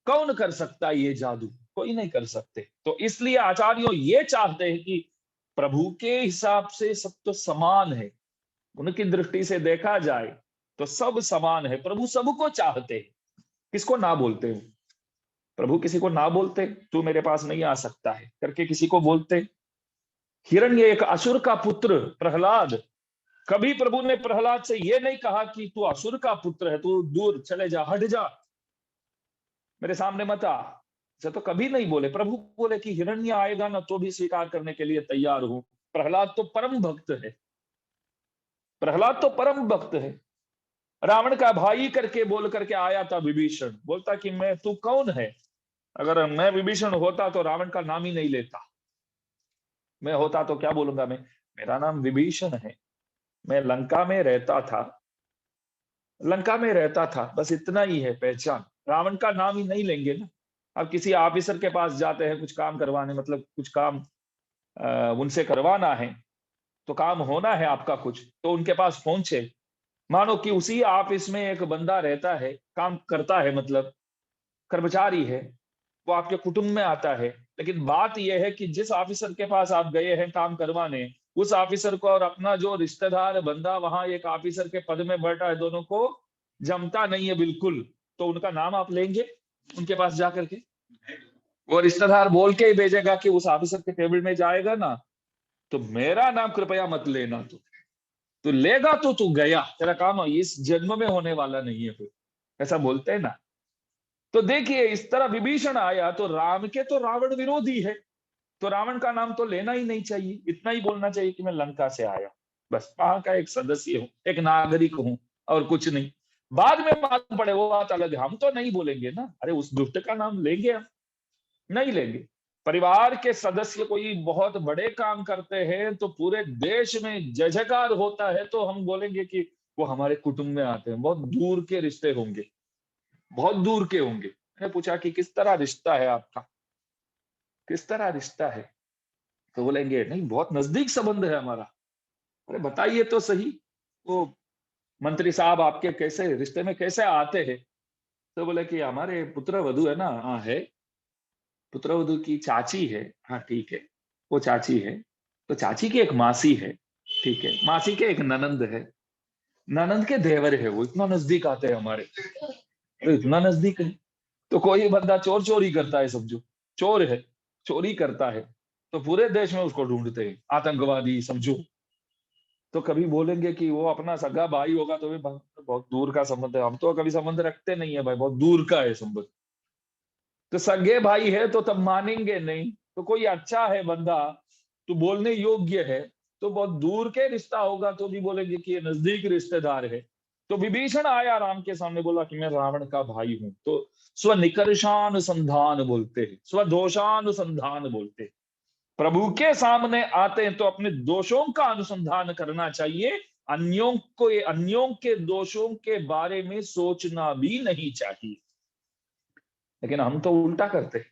कौन कर सकता है ये जादू? कोई नहीं कर सकते। तो इसलिए आचार्यों ये चाहते हैं कि प्रभु के हिसाब से सब तो समान है, उनकी दृष्टि से देखा जाए तो सब समान है। प्रभु सबको चाहते हैं, किसको ना बोलते हैं? प्रभु किसी को ना बोलते, तू मेरे पास नहीं आ सकता है करके किसी को बोलते? हिरण्य एक असुर का पुत्र प्रहलाद, कभी प्रभु ने प्रहलाद से यह नहीं कहा कि तू असुर का पुत्र है, तू दूर चले जा, हट जा, मेरे सामने मत आ, से तो कभी नहीं बोले। प्रभु बोले कि हिरण्य आएगा ना तो भी स्वीकार करने के लिए तैयार हूं। प्रहलाद तो परम भक्त है, प्रहलाद तो परम भक्त है, रावण का भाई करके बोल करके आया था विभीषण, बोलता कि मैं, तू कौन है? अगर मैं विभीषण होता तो रावण का नाम ही नहीं लेता। मैं होता तो क्या बोलूंगा मैं, मेरा नाम विभीषण है, मैं लंका में रहता था, लंका में रहता था, बस इतना ही है पहचान। रावण का नाम ही नहीं लेंगे ना। अब किसी ऑफिसर के पास जाते हैं कुछ काम करवाने, मतलब कुछ काम उनसे करवाना है, तो काम होना है आपका कुछ, तो उनके पास पहुंचे, मानो कि उसी ऑफिस में एक बंदा रहता है, काम करता है, मतलब कर्मचारी है, वो आपके कुटुंब में आता है। लेकिन बात यह है कि जिस ऑफिसर के पास आप गए हैं काम करवाने, उस ऑफिसर को और अपना जो रिश्तेदार बंदा वहां एक ऑफिसर के पद में बैठा है, दोनों को जमता नहीं है बिल्कुल। तो उनका नाम आप लेंगे उनके पास जाकर के? वो रिश्तेदार बोल के ही भेजेगा कि उस ऑफिसर के टेबल में जाएगा ना, तो मेरा नाम कृपया मत लेना। तू लेगा तो तू गया, तेरा काम इस जन्म में होने वाला नहीं है फिर, ऐसा बोलते हैं ना। तो देखिए इस तरह विभीषण आया तो राम के तो रावण विरोधी है, तो रावण का नाम तो लेना ही नहीं चाहिए, इतना ही बोलना चाहिए कि मैं लंका से आया, बस वहां का एक सदस्य हूं, एक नागरिक हूं, और कुछ नहीं। बाद में मालूम पड़े वो बात अलग है, हम तो नहीं बोलेंगे ना, अरे उस दुष्ट का नाम लेंगे हम? नहीं लेंगे। परिवार के सदस्य कोई बहुत बड़े काम करते हैं तो पूरे देश में जय जयकार होता है, तो हम बोलेंगे कि वो हमारे कुटुंब में आते हैं, बहुत दूर के रिश्ते होंगे, बहुत दूर के होंगे। मैंने पूछा कि किस तरह रिश्ता है आपका, किस तरह रिश्ता है? तो बोलेंगे नहीं बहुत नजदीक संबंध है हमारा। अरे बताइए तो सही, वो मंत्री साहब आपके कैसे रिश्ते में कैसे आते हैं? तो बोले कि हमारे पुत्र वधु है ना, हाँ है, पुत्र वधु की चाची है, हाँ ठीक है, वो चाची है, तो चाची की एक मासी है, ठीक है, मासी के एक ननंद है, ननंद के देवर है, वो इतना नजदीक आते हैं हमारे, तो इतना नजदीक है। तो कोई बंदा चोर चोरी करता है, समझो चोर है, चोरी करता है, तो पूरे देश में उसको ढूंढते हैं, आतंकवादी समझो। तो कभी बोलेंगे कि वो अपना सगा भाई होगा तो भी बहुत दूर का संबंध है, हम तो कभी संबंध रखते नहीं है भाई, बहुत दूर का है संबंध। तो सगे भाई है तो तब मानेंगे नहीं। तो कोई अच्छा है बंदा, तो बोलने योग्य है, तो बहुत दूर के रिश्ता होगा तो भी बोलेंगे कि ये नजदीक रिश्तेदार है। तो विभीषण आया राम के सामने, बोला कि मैं रावण का भाई हूं, तो स्वनिकर्षानुसंधान बोलते हैं, स्वदोषानुसंधान बोलते हैं। प्रभु के सामने आते हैं तो अपने दोषों का अनुसंधान करना चाहिए, अन्यों के दोषों के बारे में सोचना भी नहीं चाहिए। लेकिन हम तो उल्टा करते हैं,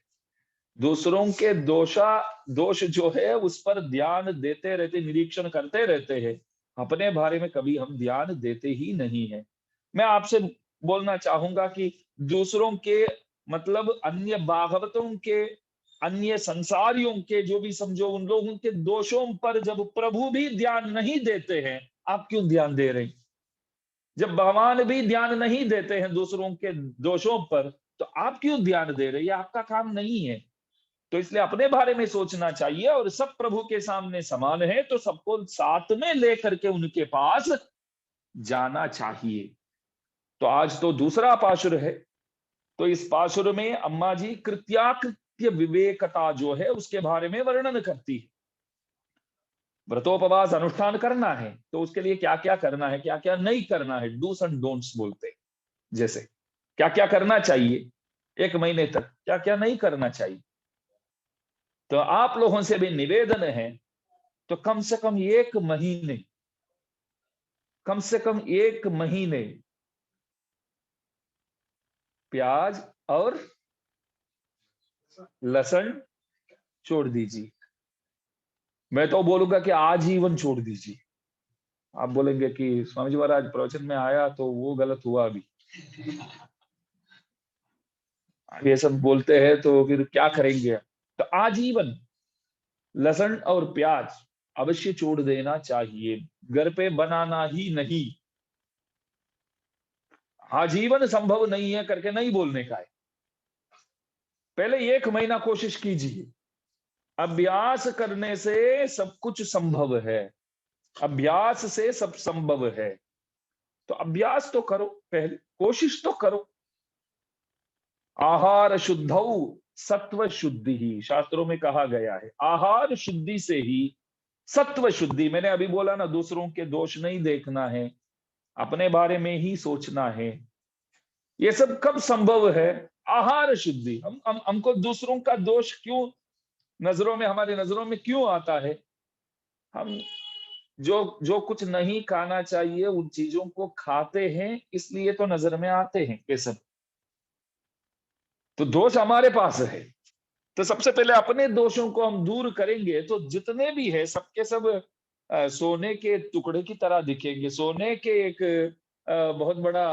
दूसरों के दोष जो है उस पर ध्यान देते रहते, निरीक्षण करते रहते हैं, अपने बारे में कभी हम ध्यान देते ही नहीं है। मैं आपसे बोलना चाहूंगा कि दूसरों के, मतलब अन्य भागवतों के, अन्य संसारियों के, जो भी समझो उन लोगों के दोषों पर जब प्रभु भी ध्यान नहीं देते हैं, आप क्यों ध्यान दे रहे हैं? जब भगवान भी ध्यान नहीं देते हैं दूसरों के दोषों पर, तो आप क्यों ध्यान दे रहे हैं? ये आपका काम नहीं है। तो इसलिए अपने बारे में सोचना चाहिए, और सब प्रभु के सामने समान है तो सबको साथ में लेकर के उनके पास जाना चाहिए। तो आज तो दूसरा पाशुर है, तो इस पाशुर में अम्मा जी कृत्याकृत्य विवेकता जो है उसके बारे में वर्णन करती है। व्रतोपवास अनुष्ठान करना है तो उसके लिए क्या क्या करना है, क्या क्या नहीं करना है, डूस एंड डोंट्स बोलते हैं। जैसे क्या क्या करना चाहिए एक महीने तक, क्या क्या नहीं करना चाहिए। तो आप लोगों से भी निवेदन है, तो कम से कम एक महीने, कम से कम एक महीने प्याज और लहसुन छोड़ दीजिए। मैं तो बोलूंगा कि आजीवन छोड़ दीजिए। आप बोलेंगे कि स्वामी जी महाराज प्रवचन में आया तो वो गलत हुआ, अभी ये सब बोलते हैं तो फिर क्या करेंगे? तो आजीवन लहसुन और प्याज अवश्य छोड़ देना चाहिए, घर पे बनाना ही नहीं। आजीवन संभव नहीं है करके नहीं बोलने का है, पहले एक महीना कोशिश कीजिए। अभ्यास करने से सब कुछ संभव है, अभ्यास से सब संभव है। तो अभ्यास तो करो, पहले कोशिश तो करो। आहार शुद्धौ सत्व शुद्धि ही शास्त्रों में कहा गया है, आहार शुद्धि से ही सत्व शुद्धि, मैंने अभी बोला ना, दूसरों के दोष नहीं देखना है, अपने बारे में ही सोचना है। ये सब कब संभव है? आहार शुद्धि। हमको दूसरों का दोष क्यों नजरों में, हमारी नजरों में क्यों आता है? हम जो जो कुछ नहीं खाना चाहिए उन चीजों को खाते हैं, इसलिए तो नजर में आते हैं ये सब। तो दोष हमारे पास है, तो सबसे पहले अपने दोषों को हम दूर करेंगे तो जितने भी है सबके सब सोने के टुकड़े की तरह दिखेंगे, सोने के एक बहुत बड़ा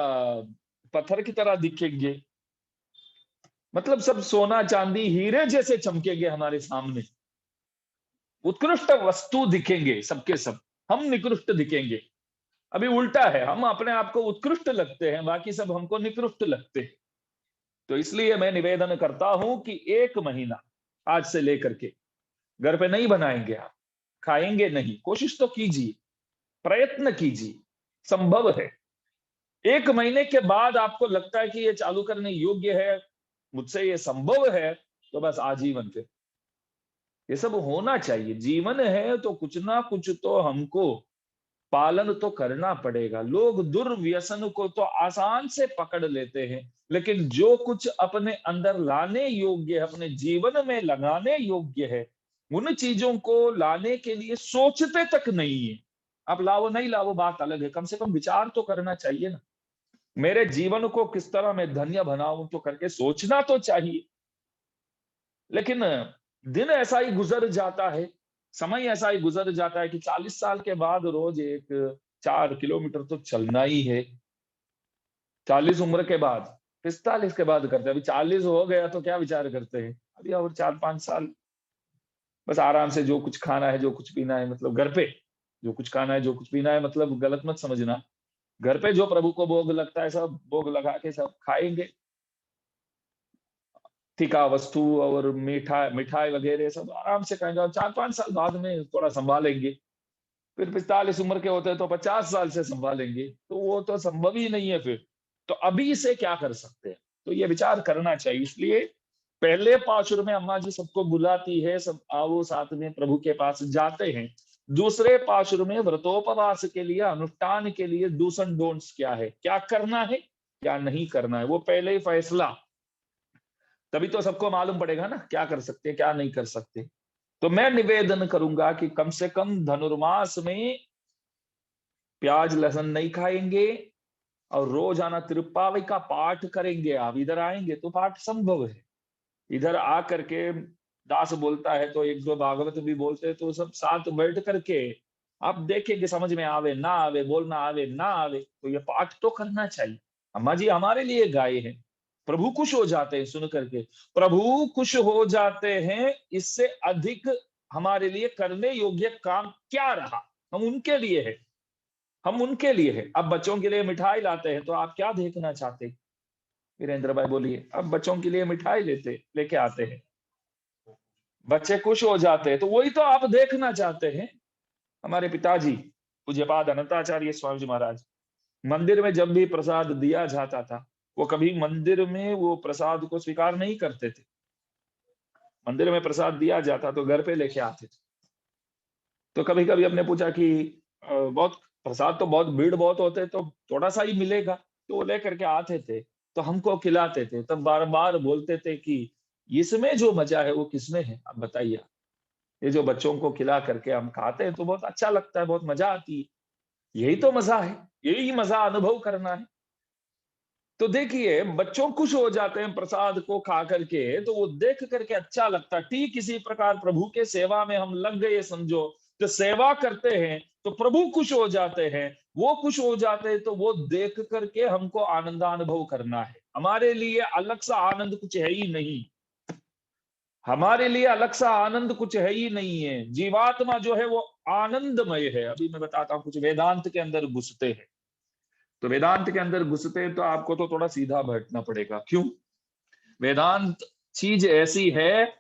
पत्थर की तरह दिखेंगे। मतलब सब सोना चांदी हीरे जैसे चमकेंगे हमारे सामने, उत्कृष्ट वस्तु दिखेंगे सबके सब, हम निकृष्ट दिखेंगे। अभी उल्टा है, हम अपने आप को उत्कृष्ट लगते हैं, बाकी सब हमको निकृष्ट लगते हैं। तो इसलिए मैं निवेदन करता हूं कि 1 महीना आज से लेकर के घर पे नहीं बनाएंगे, आप खाएंगे नहीं, कोशिश तो कीजिए, प्रयत्न कीजिए, संभव है। 1 महीने के बाद आपको लगता है कि ये चालू करने योग्य है, मुझसे ये संभव है, तो बस आजीवन फिर ये सब होना चाहिए। जीवन है तो कुछ ना कुछ तो हमको पालन तो करना पड़ेगा। लोग दुर्व्यसन को तो आसान से पकड़ लेते हैं, लेकिन जो कुछ अपने अंदर लाने योग्य है, अपने जीवन में लगाने योग्य है, उन चीजों को लाने के लिए सोचते तक नहीं है। आप लाओ नहीं लाओ बात अलग है, कम से कम विचार तो करना चाहिए ना। मेरे जीवन को किस तरह मैं धन्य बनाऊं तो करके सोचना तो चाहिए। लेकिन दिन ऐसा ही गुजर जाता है, समय ऐसा ही गुजर जाता है कि 40 साल के बाद रोज एक 4 किलोमीटर तो चलना ही है। 40 उम्र के बाद, 45 के बाद करते हैं। अभी 40 हो गया तो क्या विचार करते हैं? अभी और 4-5 साल बस आराम से जो कुछ खाना है, जो कुछ पीना है, मतलब घर पे जो कुछ खाना है, जो कुछ पीना है, मतलब गलत मत समझना, घर पे जो प्रभु को भोग लगता है सब भोग लगा के सब खाएंगे। तीखा वस्तु और मिठाई वगैरह सब आराम से खाएंगे, और 4-5 साल बाद में थोड़ा संभालेंगे। फिर 45 उम्र के होते हैं तो 50 साल से संभालेंगे, तो वो तो संभव ही नहीं है फिर। तो अभी से क्या कर सकते हैं, तो ये विचार करना चाहिए। इसलिए पहले पाशुर में अम्मा जी सबको बुलाती है, सब आओ साथ में प्रभु के पास जाते हैं। दूसरे पाशुर में व्रतोपवास के लिए, अनुष्ठान के लिए डूस एंड डोंट्स क्या है, क्या करना है क्या नहीं करना है, वो पहले ही फैसला, तभी तो सबको मालूम पड़ेगा ना क्या कर सकते हैं क्या नहीं कर सकते। तो मैं निवेदन करूंगा कि कम से कम धनुर्मास में प्याज लहसुन नहीं खाएंगे, और रोजाना तिरुप्पावई का पाठ करेंगे। आप इधर आएंगे तो पाठ संभव है, इधर आकर के दास बोलता है तो एक दो भागवत भी बोलते हैं, तो सब साथ बैठ करके आप देखेंगे, समझ में आवे ना आवे, बोलना आवे ना आवे, तो ये पाठ तो करना चाहिए। अम्मा जी हमारे लिए गाए हैं, प्रभु खुश हो जाते हैं सुन करके, प्रभु खुश हो जाते हैं, इससे अधिक हमारे लिए करने योग्य काम क्या रहा। हम उनके लिए है, हम उनके लिए है। अब बच्चों के लिए मिठाई लाते हैं तो आप क्या देखना चाहते? वीरेंद्र भाई बोलिए। अब बच्चों के लिए मिठाई लेके आते हैं, बच्चे खुश हो जाते हैं, तो वही तो आप देखना चाहते हैं। हमारे पिताजी पूज्यपाद अनंताचार्य स्वामी जी महाराज, मंदिर में जब भी प्रसाद दिया जाता था, वो कभी मंदिर में वो प्रसाद को स्वीकार नहीं करते थे। मंदिर में प्रसाद दिया जाता तो घर पे लेके आते थे। तो कभी कभी हमने पूछा कि बहुत प्रसाद तो बहुत भीड़ बहुत होते तो थोड़ा सा ही मिलेगा, तो वो लेकर के आते थे, तो हमको खिलाते थे। तब बार बार बोलते थे कि इसमें जो मजा है वो किसमें है, आप बताइए। ये जो बच्चों को खिला करके हम खाते हैं तो बहुत अच्छा लगता है, बहुत मजा आती है। यही तो मजा है, यही मजा अनुभव करना है। तो देखिए बच्चों खुश हो जाते हैं प्रसाद को खा करके, तो वो देख करके अच्छा लगता है। ठीक इसी प्रकार प्रभु के सेवा में हम लग गए समझो, तो सेवा करते हैं तो प्रभु खुश हो जाते हैं, वो खुश हो जाते हैं, तो वो देख करके हमको आनंदानुभव करना है। हमारे लिए अलग सा आनंद कुछ है ही नहीं, हमारे लिए अलग सा आनंद कुछ है ही नहीं है। जीवात्मा जो है वो आनंदमय है। अभी मैं बताता हूँ, कुछ वेदांत के अंदर घुसते हैं, तो वेदांत के अंदर घुसते हैं तो आपको तो थोड़ा सीधा बैठना पड़ेगा। क्यों? वेदांत चीज ऐसी है,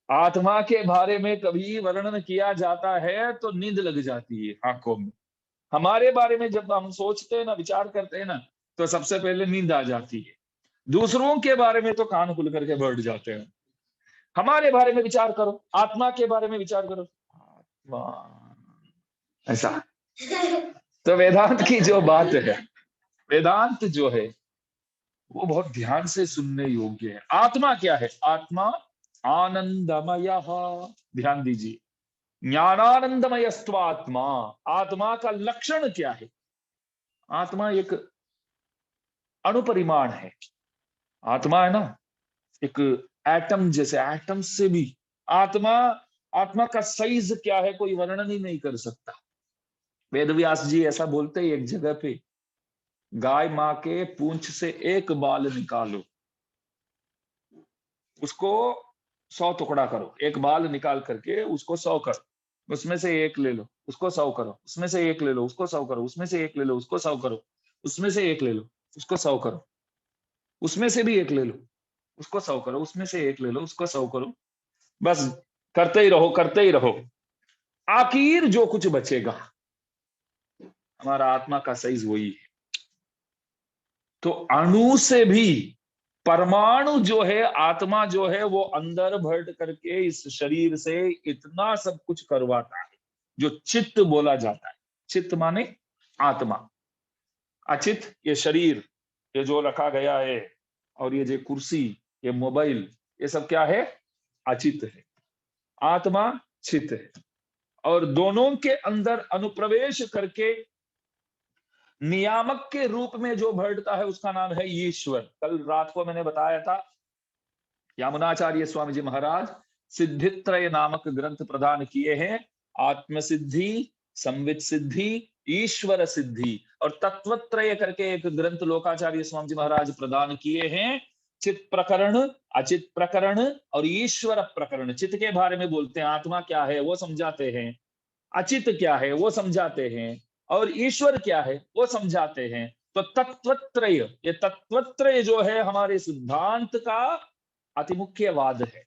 आत्मा के बारे में कभी वर्णन किया जाता है तो नींद लग जाती है आंखों में। हमारे बारे में जब हम सोचते हैं ना, विचार करते हैं ना, तो सबसे पहले नींद आ जाती है। दूसरों के बारे में तो कान खुल करके बैठ जाते हैं। हमारे बारे में विचार करो, आत्मा के बारे में विचार करो, वाह, ऐसा। तो वेदांत की जो बात है, वेदांत जो है वो बहुत ध्यान से सुनने योग्य है। आत्मा क्या है? आत्मा आनंदमय। ध्यान दीजिए, ज्ञानानंदमयस्त्व आत्मा। आत्मा का लक्षण क्या है? आत्मा एक अणुपरिमाण है। आत्मा है ना, एक एटम जैसे, एटम से भी आत्मा, आत्मा का साइज क्या है कोई वर्णन ही नहीं कर सकता। वेदव्यास जी ऐसा बोलते हैं एक जगह पे, गाय माँ के पूंछ से एक बाल निकालो, उसको 100 टुकड़ा करो, एक बाल निकाल करके उसको 100 करो, उसमें से एक ले लो, उसको 100 करो, उसमें से एक ले लो, उसको 100 करो, उसमें से एक ले लो, उसको 100 करो, उसमें से एक ले लो, उसको 100 करो, उसमें से भी एक ले लो, उसको 100 करो, उसमें से एक ले लो, उसको 100 करो। बस करते ही रहो, करते ही रहो, आखिर जो कुछ बचेगा हमारा आत्मा का साइज वही है। तो अणु से भी परमाणु जो है, आत्मा जो है वो अंदर भर करके इस शरीर से इतना सब कुछ करवाता है जो चित्त बोला जाता है। चित्त माने आत्मा, अचित ये शरीर, ये जो रखा गया है, और ये जो कुर्सी, ये मोबाइल, ये सब क्या है? अचित है। आत्मा चित्त है, और दोनों के अंदर अनुप्रवेश करके नियामक के रूप में जो भरता है उसका नाम है ईश्वर। कल रात को मैंने बताया था, यामुनाचार्य स्वामी जी महाराज सिद्धित्रय नामक ग्रंथ प्रदान किए हैं। आत्म सिद्धि, संवित सिद्धि, ईश्वर सिद्धि, और तत्वत्रय करके एक ग्रंथ लोकाचार्य स्वामी जी महाराज प्रदान किए हैं। चित प्रकरण, अचित प्रकरण और ईश्वर प्रकरण। चित्त के बारे में बोलते हैं, आत्मा क्या है वो समझाते हैं, अचित क्या है वो समझाते हैं, और ईश्वर क्या है वो समझाते हैं। तो तत्वत्रय, ये तत्वत्रय जो है हमारे सिद्धांत का अति मुख्य वाद है।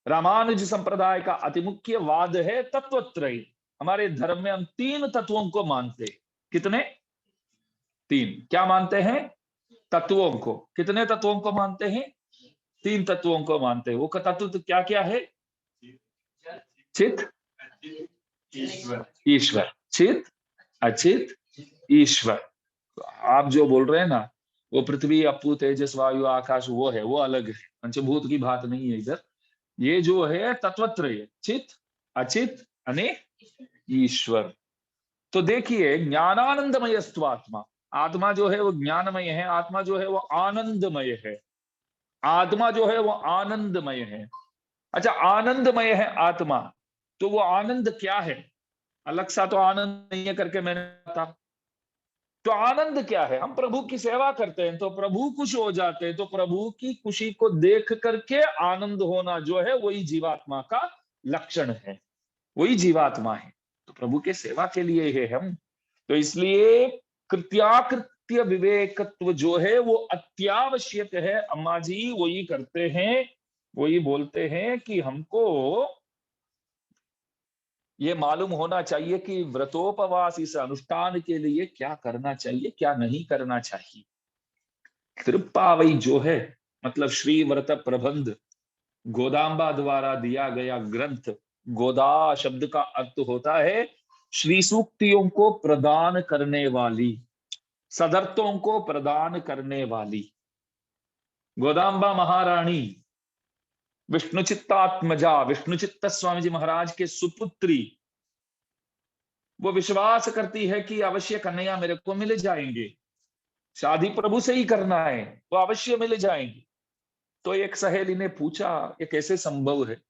रामानुज संप्रदाय का अति मुख्य वाद है तत्वत्रय। हमारे धर्म में हम 3 तत्वों को मानते हैं। कितने? 3। क्या मानते हैं? तत्वों को। कितने तत्वों को मानते हैं? 3 तत्वों को मानते हैं। वो तत्व तो क्या क्या है? चित, ईश्वर। चित, अचित, ईश्वर। तो आप जो बोल रहे हैं ना, वो पृथ्वी, अपू, तेजस, वायु, आकाश, वो है, वो अलग है, पंचभूत की बात नहीं है इधर। ये जो है तत्वत्रय, चित, अचित, अने ईश्वर। तो देखिए, ज्ञानानंदमय आत्मा, आत्मा जो है वो ज्ञानमय है, आत्मा जो है वो आनंदमय है, आत्मा जो है वो आनंदमय है। अच्छा, आनंदमय है आत्मा, तो वो आनंद क्या है? अलग सा तो आनंद नहीं है करके मैंने कहा। तो आनंद क्या है? हम प्रभु की सेवा करते हैं तो प्रभु खुश हो जाते हैं, तो प्रभु की खुशी को देख करके आनंद होना जो है वही जीवात्मा का लक्षण है, वही जीवात्मा है। तो प्रभु के सेवा के लिए है हम। तो इसलिए कृत्याकृत्य विवेकत्व जो है वो अत्यावश्यक है। अम्मा जी वही करते हैं, वही बोलते हैं कि हमको ये मालूम होना चाहिए कि व्रतोपवास, इस अनुष्ठान के लिए क्या करना चाहिए, क्या नहीं करना चाहिए। कृपावई जो है, मतलब श्री व्रत प्रबंध, गोदाम्बा द्वारा दिया गया ग्रंथ। गोदा शब्द का अर्थ होता है श्री सूक्तियों को प्रदान करने वाली, सदर्थों को प्रदान करने वाली। गोदाम्बा महारानी विष्णुचित्तात्मजा, विष्णुचित्त स्वामी जी महाराज के सुपुत्री, वो विश्वास करती है कि अवश्य कन्हैया मेरे को मिल जाएंगे, शादी प्रभु से ही करना है, वो अवश्य मिल जाएंगे। तो एक सहेली ने पूछा ये कैसे संभव है?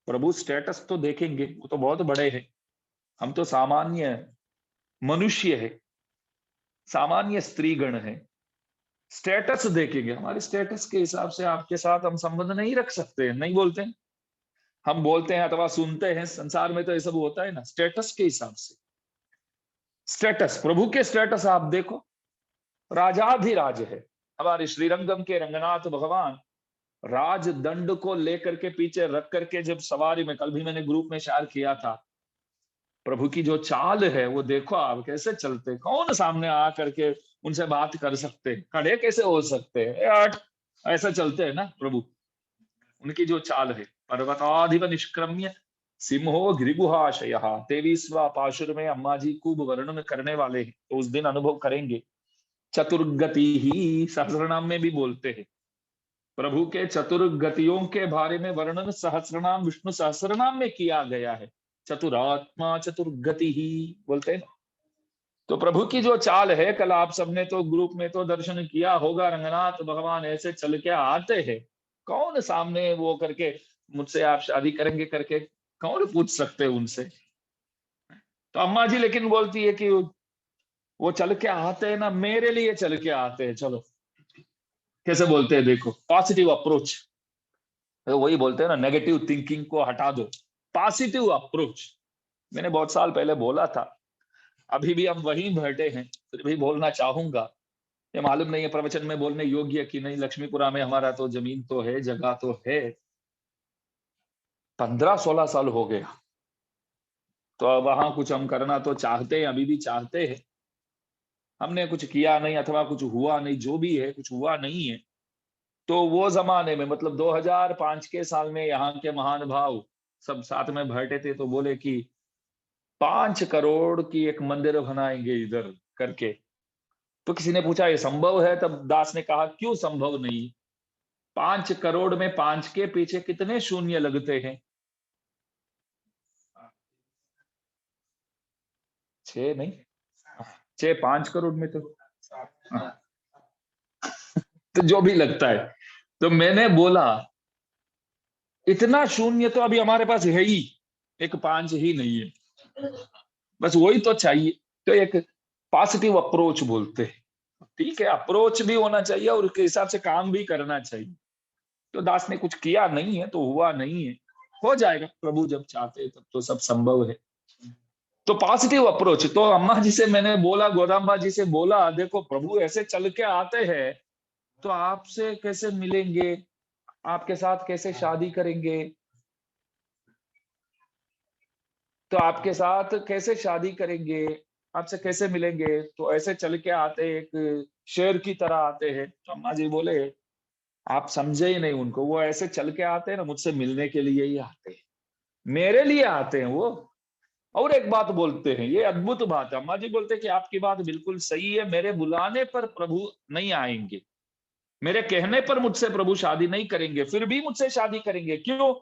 प्रभु स्टेटस तो देखेंगे, वो तो बहुत बड़े हैं, हम तो सामान्य मनुष्य है, सामान्य स्त्रीगण है, स्टेटस देखेंगे। हमारे स्टेटस के हिसाब से आपके साथ हम संबंध नहीं रख सकते, नहीं बोलते हैं। हम बोलते हैं अथवा सुनते हैं, संसार में तो ये सब होता है ना, स्टेटस के हिसाब से। स्टेटस, प्रभु के स्टेटस आप देखो, राजाधिराज है। हमारे श्रीरंगम के रंगनाथ भगवान राजदंड को लेकर के पीछे रख करके जब सवारी में, कल भी मैंने ग्रुप में शेयर किया था, प्रभु की जो चाल है वो देखो आप, कैसे चलते, कौन सामने आ करके उनसे बात कर सकते हैं, खड़े कैसे हो सकते हैं यार, ऐसा चलते हैं ना प्रभु। उनकी जो चाल है, पर्वताधिप निष्क्रम्य सिंहो गिरिगुहाशय, 23वां पाशुर में अम्मा जी खूब वर्णन करने वाले हैं, तो उस दिन अनुभव करेंगे। चतुर्गति ही सहस्रनाम में भी बोलते हैं, प्रभु के चतुर्गतियों के बारे में वर्णन सहस्रनाम, विष्णु सहस्रनाम में किया गया है। चतुरात्मा चतुर्गति ही बोलते हैं। तो प्रभु की जो चाल है, कल आप सबने तो ग्रुप में तो दर्शन किया होगा, रंगनाथ भगवान ऐसे चल के आते हैं, कौन सामने वो करके मुझसे आप शादी करेंगे करके कौन पूछ सकते हैं उनसे। तो अम्मा जी लेकिन बोलती है कि वो चल के आते हैं ना, मेरे लिए चल के आते हैं। चलो कैसे बोलते हैं देखो, पॉजिटिव अप्रोच। तो वही बोलते हैं ना, नेगेटिव थिंकिंग को हटा दो, पॉजिटिव अप्रोच। मैंने बहुत साल पहले बोला था, अभी भी हम वहीं बैठे हैं, फिर भी बोलना चाहूंगा। ये मालूम नहीं है प्रवचन में बोलने योग्य कि नहीं। लक्ष्मीपुरा में हमारा तो जमीन तो है, जगह तो है, 15-16 साल हो गया। तो अब वहां कुछ हम करना तो चाहते हैं, अभी भी चाहते हैं। हमने कुछ किया नहीं अथवा कुछ हुआ नहीं, जो भी है कुछ हुआ नहीं है। तो वो जमाने में मतलब 2005 के साल में यहाँ के महान भाव सब साथ में बैठे थे, तो बोले कि 5 करोड़ की एक मंदिर बनाएंगे इधर करके। तो किसी ने पूछा ये संभव है? तब दास ने कहा क्यों संभव नहीं। 5 करोड़ में 5 के पीछे कितने शून्य लगते हैं? 6 नहीं, 6 5 करोड़ में तो तो जो भी लगता है। तो मैंने बोला इतना शून्य तो अभी हमारे पास है ही, एक 5 ही नहीं है, बस वही तो चाहिए। तो एक पॉजिटिव अप्रोच बोलते हैं। ठीक है, अप्रोच भी होना चाहिए और उसके हिसाब से काम भी करना चाहिए। तो दास ने कुछ किया नहीं है तो हुआ नहीं है, हो जाएगा। प्रभु जब चाहते हैं तब तो सब संभव है। तो पॉजिटिव अप्रोच। तो अम्मा जी से मैंने बोला, गोदाम्बा जी से बोला, देखो प्रभु ऐसे चल के आते हैं, तो आपसे कैसे मिलेंगे, आपके साथ कैसे शादी करेंगे, तो आपके साथ कैसे शादी करेंगे, आपसे कैसे मिलेंगे? तो ऐसे चल के आते, एक शेर की तरह आते हैं। तो अम्मा जी बोले आप समझे ही नहीं उनको, वो ऐसे चल के आते हैं ना, मुझसे मिलने के लिए ही आते हैं, मेरे लिए आते हैं वो। और एक बात बोलते हैं, ये अद्भुत बात है। अम्मा जी बोलते हैं कि आपकी बात बिल्कुल सही है, मेरे बुलाने पर प्रभु नहीं आएंगे, मेरे कहने पर मुझसे प्रभु शादी नहीं करेंगे, फिर भी मुझसे शादी करेंगे। क्यों?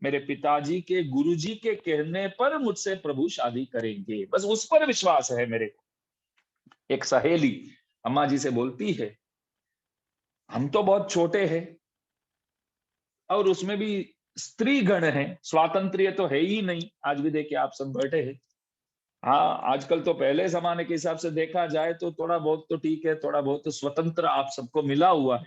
मेरे पिताजी के गुरुजी के कहने पर मुझसे प्रभु शादी करेंगे, बस उस पर विश्वास है मेरे को। एक सहेली अम्मा जी से बोलती है हम तो बहुत छोटे हैं और उसमें भी स्त्री गण है, स्वातंत्र्य तो है ही नहीं। आज भी देखिए आप सब बैठे हैं। हाँ, आजकल तो पहले जमाने के हिसाब से देखा जाए तो थोड़ा बहुत तो ठीक है, थोड़ा बहुत तो स्वतंत्र आप सबको मिला हुआ है।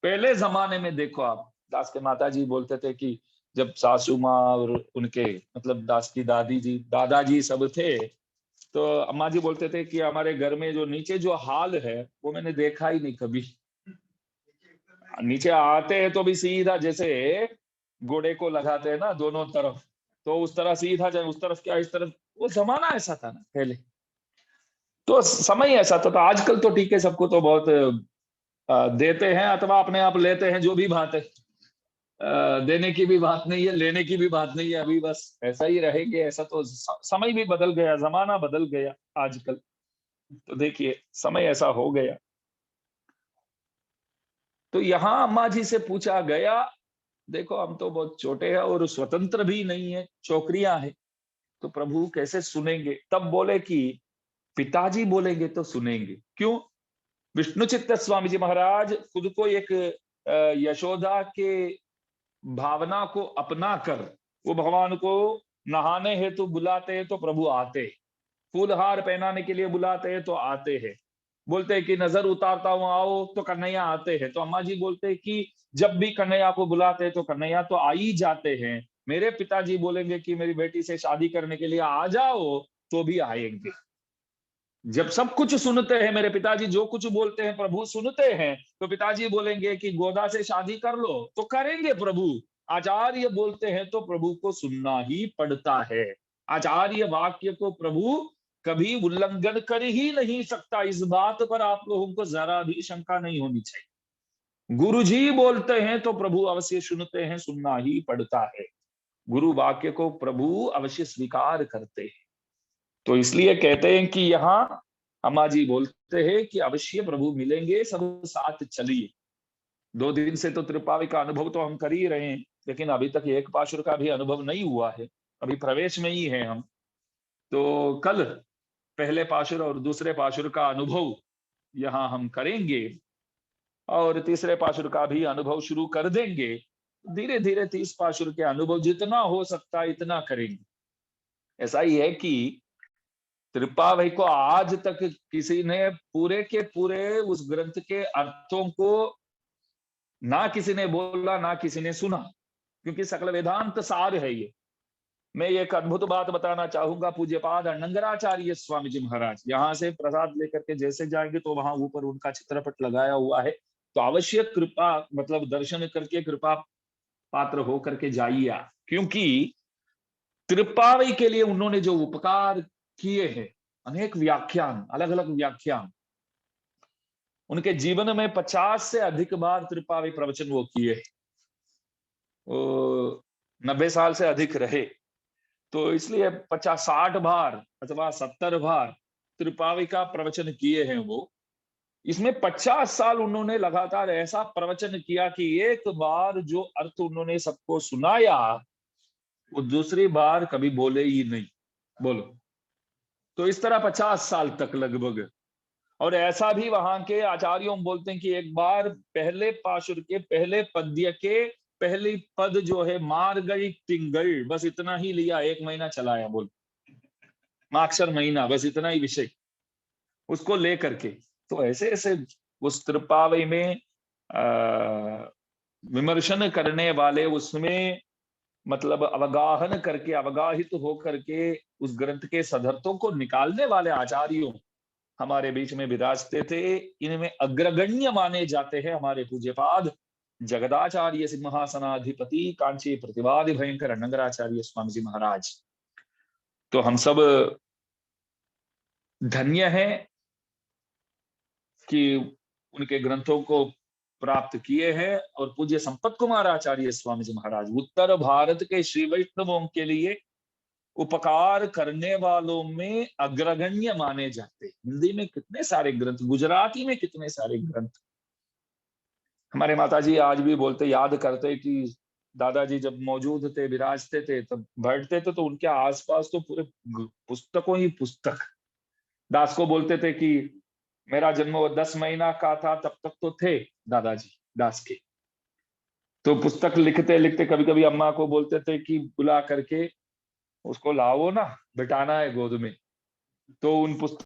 पहले जमाने में देखो आप, दास के माता जी बोलते थे कि जब सासू माँ और उनके मतलब दास की दादी जी दादाजी सब थे, तो अम्मा जी बोलते थे कि हमारे घर में जो नीचे जो हाल है वो मैंने देखा ही नहीं कभी। नीचे आते हैं तो भी सीधा जैसे घोड़े को लगाते हैं ना दोनों तरफ, तो उस तरह सीधा जाए, उस तरफ क्या इस तरफ। वो जमाना ऐसा था ना पहले, तो समय ऐसा था। तो आजकल तो ठीक है, सबको तो बहुत देते हैं अथवा अपने आप लेते हैं, जो भी बात है। देने की भी बात नहीं है, लेने की भी बात नहीं है, अभी बस ऐसा ही रहेंगे। ऐसा तो समय भी बदल गया, जमाना बदल गया आजकल। तो देखिए समय ऐसा हो गया। तो यहाँ अम्मा जी से पूछा गया, देखो हम तो बहुत छोटे हैं और स्वतंत्र भी नहीं है, छोकरियां हैं, तो प्रभु कैसे सुनेंगे? तब बोले कि पिताजी बोलेंगे तो सुनेंगे। क्यों? विष्णु चित्त स्वामी जी महाराज खुद को एक यशोदा के भावना को अपना कर वो भगवान को नहाने हेतु बुलाते हैं तो प्रभु आते, फूलहार पहनाने के लिए बुलाते हैं तो आते हैं, बोलते हैं कि नजर उतारता हूं आओ तो कन्हैया आते हैं। तो अम्मा जी बोलते हैं कि जब भी कन्हैया को बुलाते हैं तो कन्हैया तो आ ही जाते हैं। मेरे पिताजी बोलेंगे कि मेरी बेटी से शादी करने के लिए आ जाओ तो भी आएंगे। जब सब कुछ सुनते हैं, मेरे पिताजी जो कुछ बोलते हैं प्रभु सुनते हैं, तो पिताजी बोलेंगे कि गोदा से शादी कर लो तो करेंगे प्रभु। आचार्य बोलते हैं तो प्रभु को सुनना ही पड़ता है। आचार्य वाक्य को प्रभु कभी उल्लंघन कर ही नहीं सकता, इस बात पर आप लोगों को जरा भी शंका नहीं होनी चाहिए। गुरु जी बोलते हैं तो प्रभु अवश्य सुनते हैं, सुनना ही पड़ता है। गुरु वाक्य को प्रभु अवश्य स्वीकार करते हैं। तो इसलिए कहते हैं कि यहाँ अम्मा जी बोलते हैं कि अवश्य प्रभु मिलेंगे, सब साथ चलिए। 2 दिन से तो त्रिपावी का अनुभव तो हम कर ही रहे हैं, लेकिन अभी तक एक पाशुर का भी अनुभव नहीं हुआ है, अभी प्रवेश में ही है हम। तो कल पहले पाशुर और दूसरे पाशुर का अनुभव यहाँ हम करेंगे और तीसरे पाशुर का भी अनुभव शुरू कर देंगे। धीरे धीरे 30 पाशुर के अनुभव जितना हो सकता है इतना करेंगे। ऐसा ही है कि त्रिपावई को आज तक किसी ने पूरे के पूरे उस ग्रंथ के अर्थों को ना किसी ने बोला ना किसी ने सुना, क्योंकि सकल वेदांत सार है ये। मैं एक अद्भुत बात बताना चाहूंगा। पूज्यपाद अनंगराचार्य स्वामी जी महाराज यहाँ से प्रसाद लेकर के जैसे जाएंगे तो वहां ऊपर उनका चित्रपट लगाया हुआ है, तो अवश्य कृपा मतलब दर्शन करके कृपा पात्र हो करके जाइए, क्योंकि त्रिपावई के लिए उन्होंने जो उपकार किए हैं, अनेक व्याख्यान, अलग अलग व्याख्यान, उनके जीवन में 50 से अधिक बार त्रिपावई प्रवचन वो किए। 90 साल से अधिक रहे, तो इसलिए 50-60 बार अथवा 70 बार त्रिपावई का प्रवचन किए हैं वो। इसमें 50 साल उन्होंने लगातार ऐसा प्रवचन किया कि एक बार जो अर्थ उन्होंने सबको सुनाया वो दूसरी बार कभी बोले ही नहीं। बोलो, तो इस तरह 50 साल तक लगभग। और ऐसा भी वहां के आचार्यों बोलते हैं कि एक बार पहले पाशुर के पहले पद्य के पहली पद जो है मार गई टिंगल, बस इतना ही लिया, 1 महीना चलाया, बोल माक्षर महीना, बस इतना ही विषय उसको लेकर के। तो ऐसे ऐसे उस त्रिपावई में विमर्शन करने वाले, उसमें मतलब अवगाहन करके अवगाहित होकर के उस ग्रंथ के सदर्थों को निकालने वाले आचार्यों हमारे बीच में विराजते थे। इनमें अग्रगण्य माने जाते हैं हमारे पूज्यपाद जगदाचार्य सिंहासनाधिपति कांची प्रतिवादि भयंकर अनंगराचार्य स्वामी जी महाराज। तो हम सब धन्य हैं कि उनके ग्रंथों को प्राप्त किए हैं। और पूज्य संपत कुमार आचार्य स्वामी जी महाराज उत्तर भारत के श्री वैष्णवों के लिए उपकार करने वालों में अग्रगण्य माने जाते। हिंदी में कितने सारे ग्रंथ, गुजराती में कितने सारे ग्रंथ। हमारे माताजी आज भी बोलते, याद करते कि दादाजी जब मौजूद थे, विराजते थे, तब बैठते थे तो उनके आसपास तो पूरे पुस्तकों ही पुस्तक। दास को बोलते थे कि मेरा जन्म 10 महीना का था तब तक तो थे दादाजी दास के, तो पुस्तक लिखते लिखते कभी कभी अम्मा को बोलते थे कि बुला करके उसको लाओ ना, बिठाना है गोद में। तो उन पुस्तक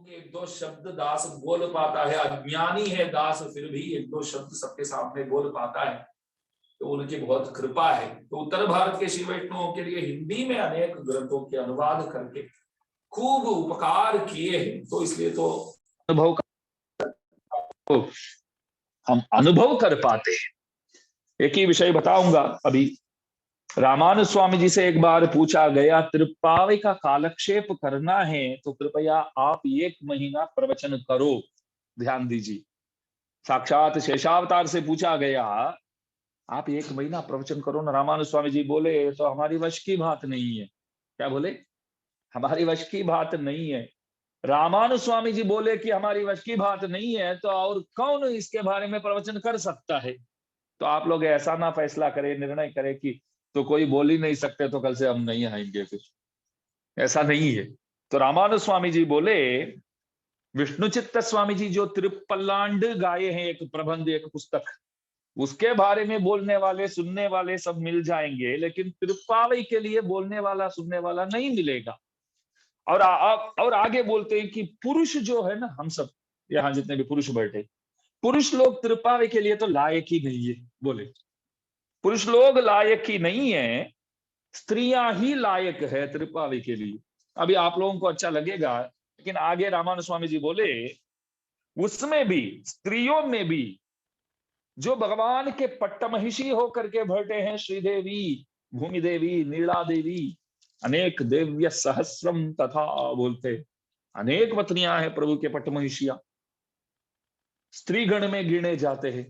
के 1-2 शब्द दास बोल पाता है, अज्ञानी है दास फिर भी 1-2 शब्द सबके सामने बोल पाता है, तो उनकी बहुत कृपा है। तो उत्तर भारत के श्री वैष्णवों के लिए हिंदी में अनेक ग्रंथों के अनुवाद करके खूब उपकार किए हैं। तो इसलिए तो अनुभव तो हम अनुभव कर पाते हैं। एक ही विषय बताऊंगा अभी। रामानुज स्वामी जी से एक बार पूछा गया, त्रिपावई का कालक्षेप करना है तो कृपया आप 1 महीना प्रवचन करो। ध्यान दीजिए, साक्षात शेषावतार से पूछा गया, आप 1 महीना प्रवचन करो ना। रामानुज स्वामी जी बोले, तो हमारी वश की बात नहीं है। क्या बोले? हमारी वश की बात नहीं है। रामानुज स्वामी जी बोले कि हमारी वश की बात नहीं है, तो और कौन इसके बारे में प्रवचन कर सकता है? तो आप लोग ऐसा ना फैसला करें, निर्णय करें कि तो कोई बोल ही नहीं सकते तो कल से हम नहीं आएंगे, फिर ऐसा नहीं है। तो रामानुज स्वामी जी बोले, विष्णुचित्त स्वामी जी जो त्रिपल्लांड गाये हैं, एक प्रबंध, एक पुस्तक, उसके बारे में बोलने वाले सुनने वाले सब मिल जाएंगे, लेकिन त्रिपावई के लिए बोलने वाला सुनने वाला नहीं मिलेगा। और आगे बोलते हैं कि पुरुष जो है ना, हम सब यहाँ जितने भी पुरुष बैठे, पुरुष लोग त्रिपावई के लिए तो लायक ही नहीं है। बोले, पुरुष लोग लायक ही नहीं है, स्त्रियां ही लायक है त्रिपावई के लिए। अभी आप लोगों को अच्छा लगेगा, लेकिन आगे रामानुज स्वामी जी बोले, उसमें भी, स्त्रियों में भी जो भगवान के पट्टमहिषी होकर के बैठे हैं, श्रीदेवी, भूमि देवी, नीला देवी, अनेक देव्य सहस्रम तथा बोलते, अनेक पत्नियां हैं प्रभु के पटमहिषियां, स्त्रीगण में गिने जाते हैं,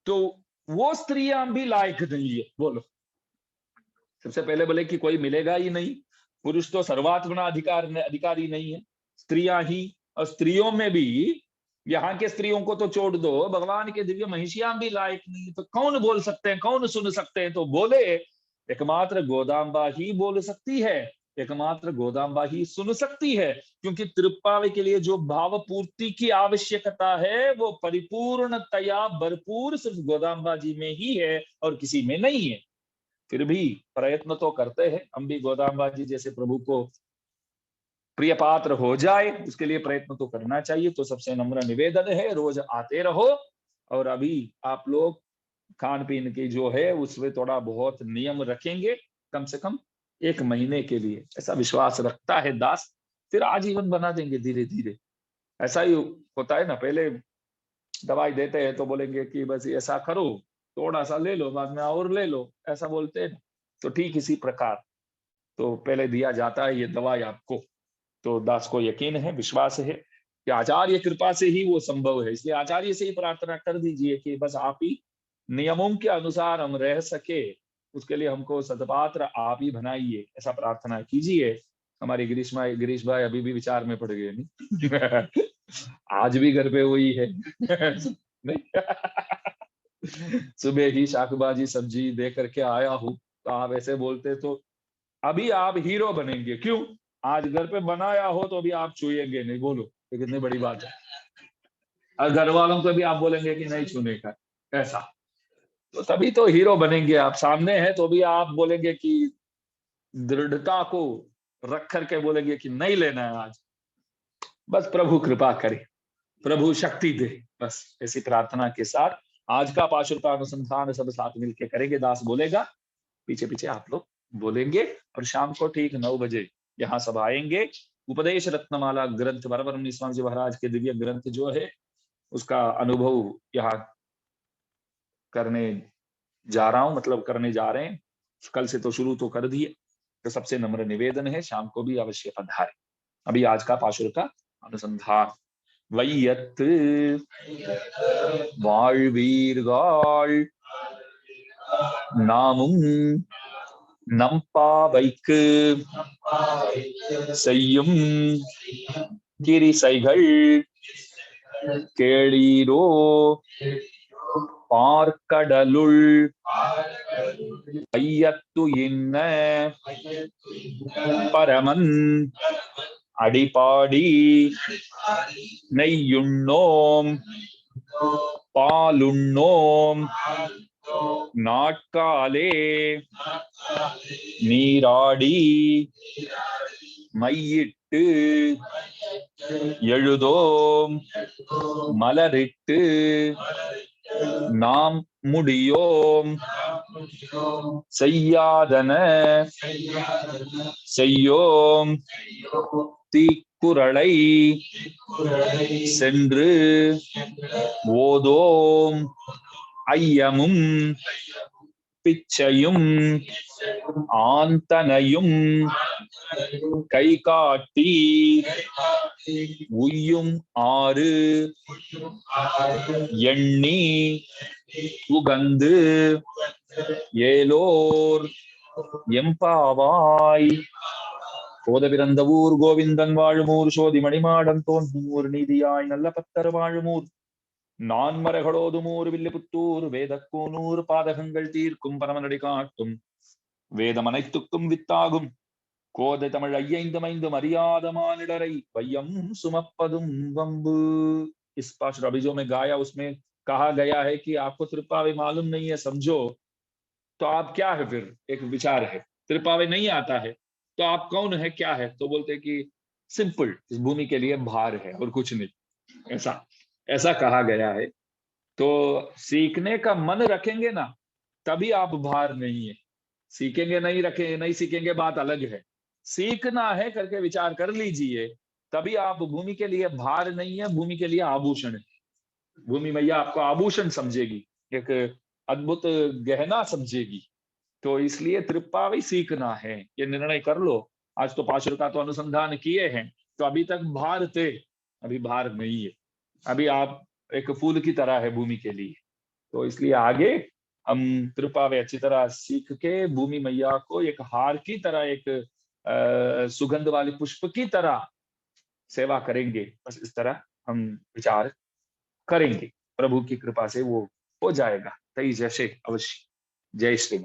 तो वो स्त्रियां भी लायक नहीं है। बोलो, सबसे पहले बोले कि कोई मिलेगा ही नहीं, पुरुष तो सर्वात्मना अधिकारी नहीं है, स्त्रियां ही। और स्त्रियों में भी यहाँ के स्त्रियों को तो छोड़ दो, भगवान के दिव्य महिषियां भी लायक नहीं, तो कौन बोल सकते हैं, कौन सुन सकते हैं? तो बोले एकमात्र गोदाम्बा ही बोल सकती है, एकमात्र गोदाम्बा ही सुन सकती है, क्योंकि तिरुप्पावे के लिए जो भाव पूर्ति की आवश्यकता है वो परिपूर्णतया भरपूर सिर्फ गोदाम्बा जी में ही है और किसी में नहीं है। फिर भी प्रयत्न तो करते हैं हम भी, गोदाम्बा जी जैसे प्रभु को प्रिय पात्र हो जाए, उसके लिए प्रयत्न तो करना चाहिए। तो सबसे नम्र निवेदन है, रोज आते रहो। और अभी आप लोग खान पीन की जो है उसमें थोड़ा बहुत नियम रखेंगे, कम से कम 1 महीने के लिए, ऐसा विश्वास रखता है दास। फिर आजीवन बना देंगे धीरे धीरे। ऐसा ही होता है ना, पहले दवाई देते हैं तो बोलेंगे कि बस ऐसा करो, थोड़ा सा ले लो, बाद में और ले लो, ऐसा बोलते हैं ना। तो ठीक इसी प्रकार तो पहले दिया जाता है ये दवाई आपको। तो दास को यकीन है, विश्वास है कि आचार्य कृपा से ही वो संभव है, इसलिए आचार्य से ही प्रार्थना कर दीजिए कि बस आप ही नियमों के अनुसार हम रह सके, उसके लिए हमको सदपात्र आप ही बनाइए, ऐसा प्रार्थना कीजिए। हमारे गिरीश भाई अभी भी विचार में पड़ गए नहीं। आज भी घर पे वही है। नहीं। सुबह ही शाकभाजी सब्जी दे करके आया हूँ, तो आप ऐसे बोलते तो अभी आप हीरो बनेंगे। क्यों? आज घर पे बनाया हो तो अभी आप छुएंगे नहीं। बोलो, ये कितनी बड़ी बात है। और घर वालों को भी आप बोलेंगे कि नहीं छूने का, ऐसा। तो तभी तो हीरो बनेंगे आप। सामने है तो भी आप बोलेंगे कि दृढ़ता को रख करके बोलेंगे कि नहीं लेना है आज। बस प्रभु कृपा करे, प्रभु शक्ति दे, बस ऐसी प्रार्थना के साथ आज का पाशुर का अनुसंधान सब साथ मिलकर करेंगे। दास बोलेगा, पीछे पीछे आप लोग बोलेंगे। और शाम को ठीक 9 बजे यहाँ सब आएंगे। उपदेश रत्नमाला ग्रंथ वरवरमणि स्वामी जी महाराज के दिव्य ग्रंथ जो है उसका अनुभव यहाँ करने जा रहा हूं, मतलब करने जा रहे हैं। कल से तो शुरू तो कर दिए। तो सबसे नम्र निवेदन है शाम को भी अवश्य पधारे। अभी आज का पाशुर का अनुसंधान। வையத்து வாழ்வீர்கள் நாமும் நம்பாவைக்கு செய்யும் கிரிசைகள் கேளீரோ பார்க்கடலுள் ஐயத்து இன்ன பரமன் அடிபாடி நெய்யுண்ணோம் பாலுண்ணோம் நாட்காலே நீராடி மையிட்டு எழுதோம் மலரிட்டு நாம் முடியோம் செய்யாதன செய்யோம் தீக்குறளை சென்று ஓதோம் ஐயமும் பிச்சையும் ஆந்தனையும் கை காட்டி உய்யும் ஆறு எண்ணி உகந்து ஏலோர் எம்பாவாய். கோதபிறந்தவூர் கோவிந்தன் வாழுமூர் சோதி மணிமாடம் தோன்றூர் நீதியாய் நல்ல பத்தர் வாழுமூர் நான்மரகளோதுமூர் வில்லிபுத்தூர் வேதக்கோனூர் பாதகங்கள் தீர்க்கும் பரமனடி காட்டும் வேதமனைத்துக்கும் வித்தாகும் கோதை தமிழ் ஐயைந்துமைந்தும் அறியாத மானிடரை வையம் सुमप्पदुम वंबु. इस पाश रबीजों में गाया, उसमें कहा गया है कि आपको त्रिपावे मालूम नहीं है, समझो तो आप क्या है? फिर एक विचार है, त्रिपावे नहीं आता है तो आप कौन है, क्या है? तो बोलते कि सिंपल, इस भूमि के लिए भार है और कुछ नहीं, ऐसा ऐसा कहा गया है। तो सीखने का मन रखेंगे ना तभी आप भार नहीं है। सीखेंगे नहीं रखे नहीं सीखेंगे बात अलग है, सीखना है करके विचार कर लीजिए, तभी आप भूमि के लिए भार नहीं है, भूमि के लिए आभूषण है। भूमि मैया आपको आभूषण समझेगी, एक अद्भुत गहना समझेगी। तो इसलिए त्रिपावी सीखना है, ये निर्णय कर लो। आज तो पाशुर का तो अनुसंधान किए हैं, तो अभी तक भार थे, अभी भार नहीं है। अभी आप एक फूल की तरह है भूमि के लिए। तो इसलिए आगे हम त्रिपावे अच्छी तरह सीख के भूमि मैया को एक हार की तरह, एक सुगंध वाली पुष्प की तरह सेवा करेंगे। बस इस तरह हम विचार करेंगे, प्रभु की कृपा से वो हो जाएगा। तई जैसे अवश्य। जय श्री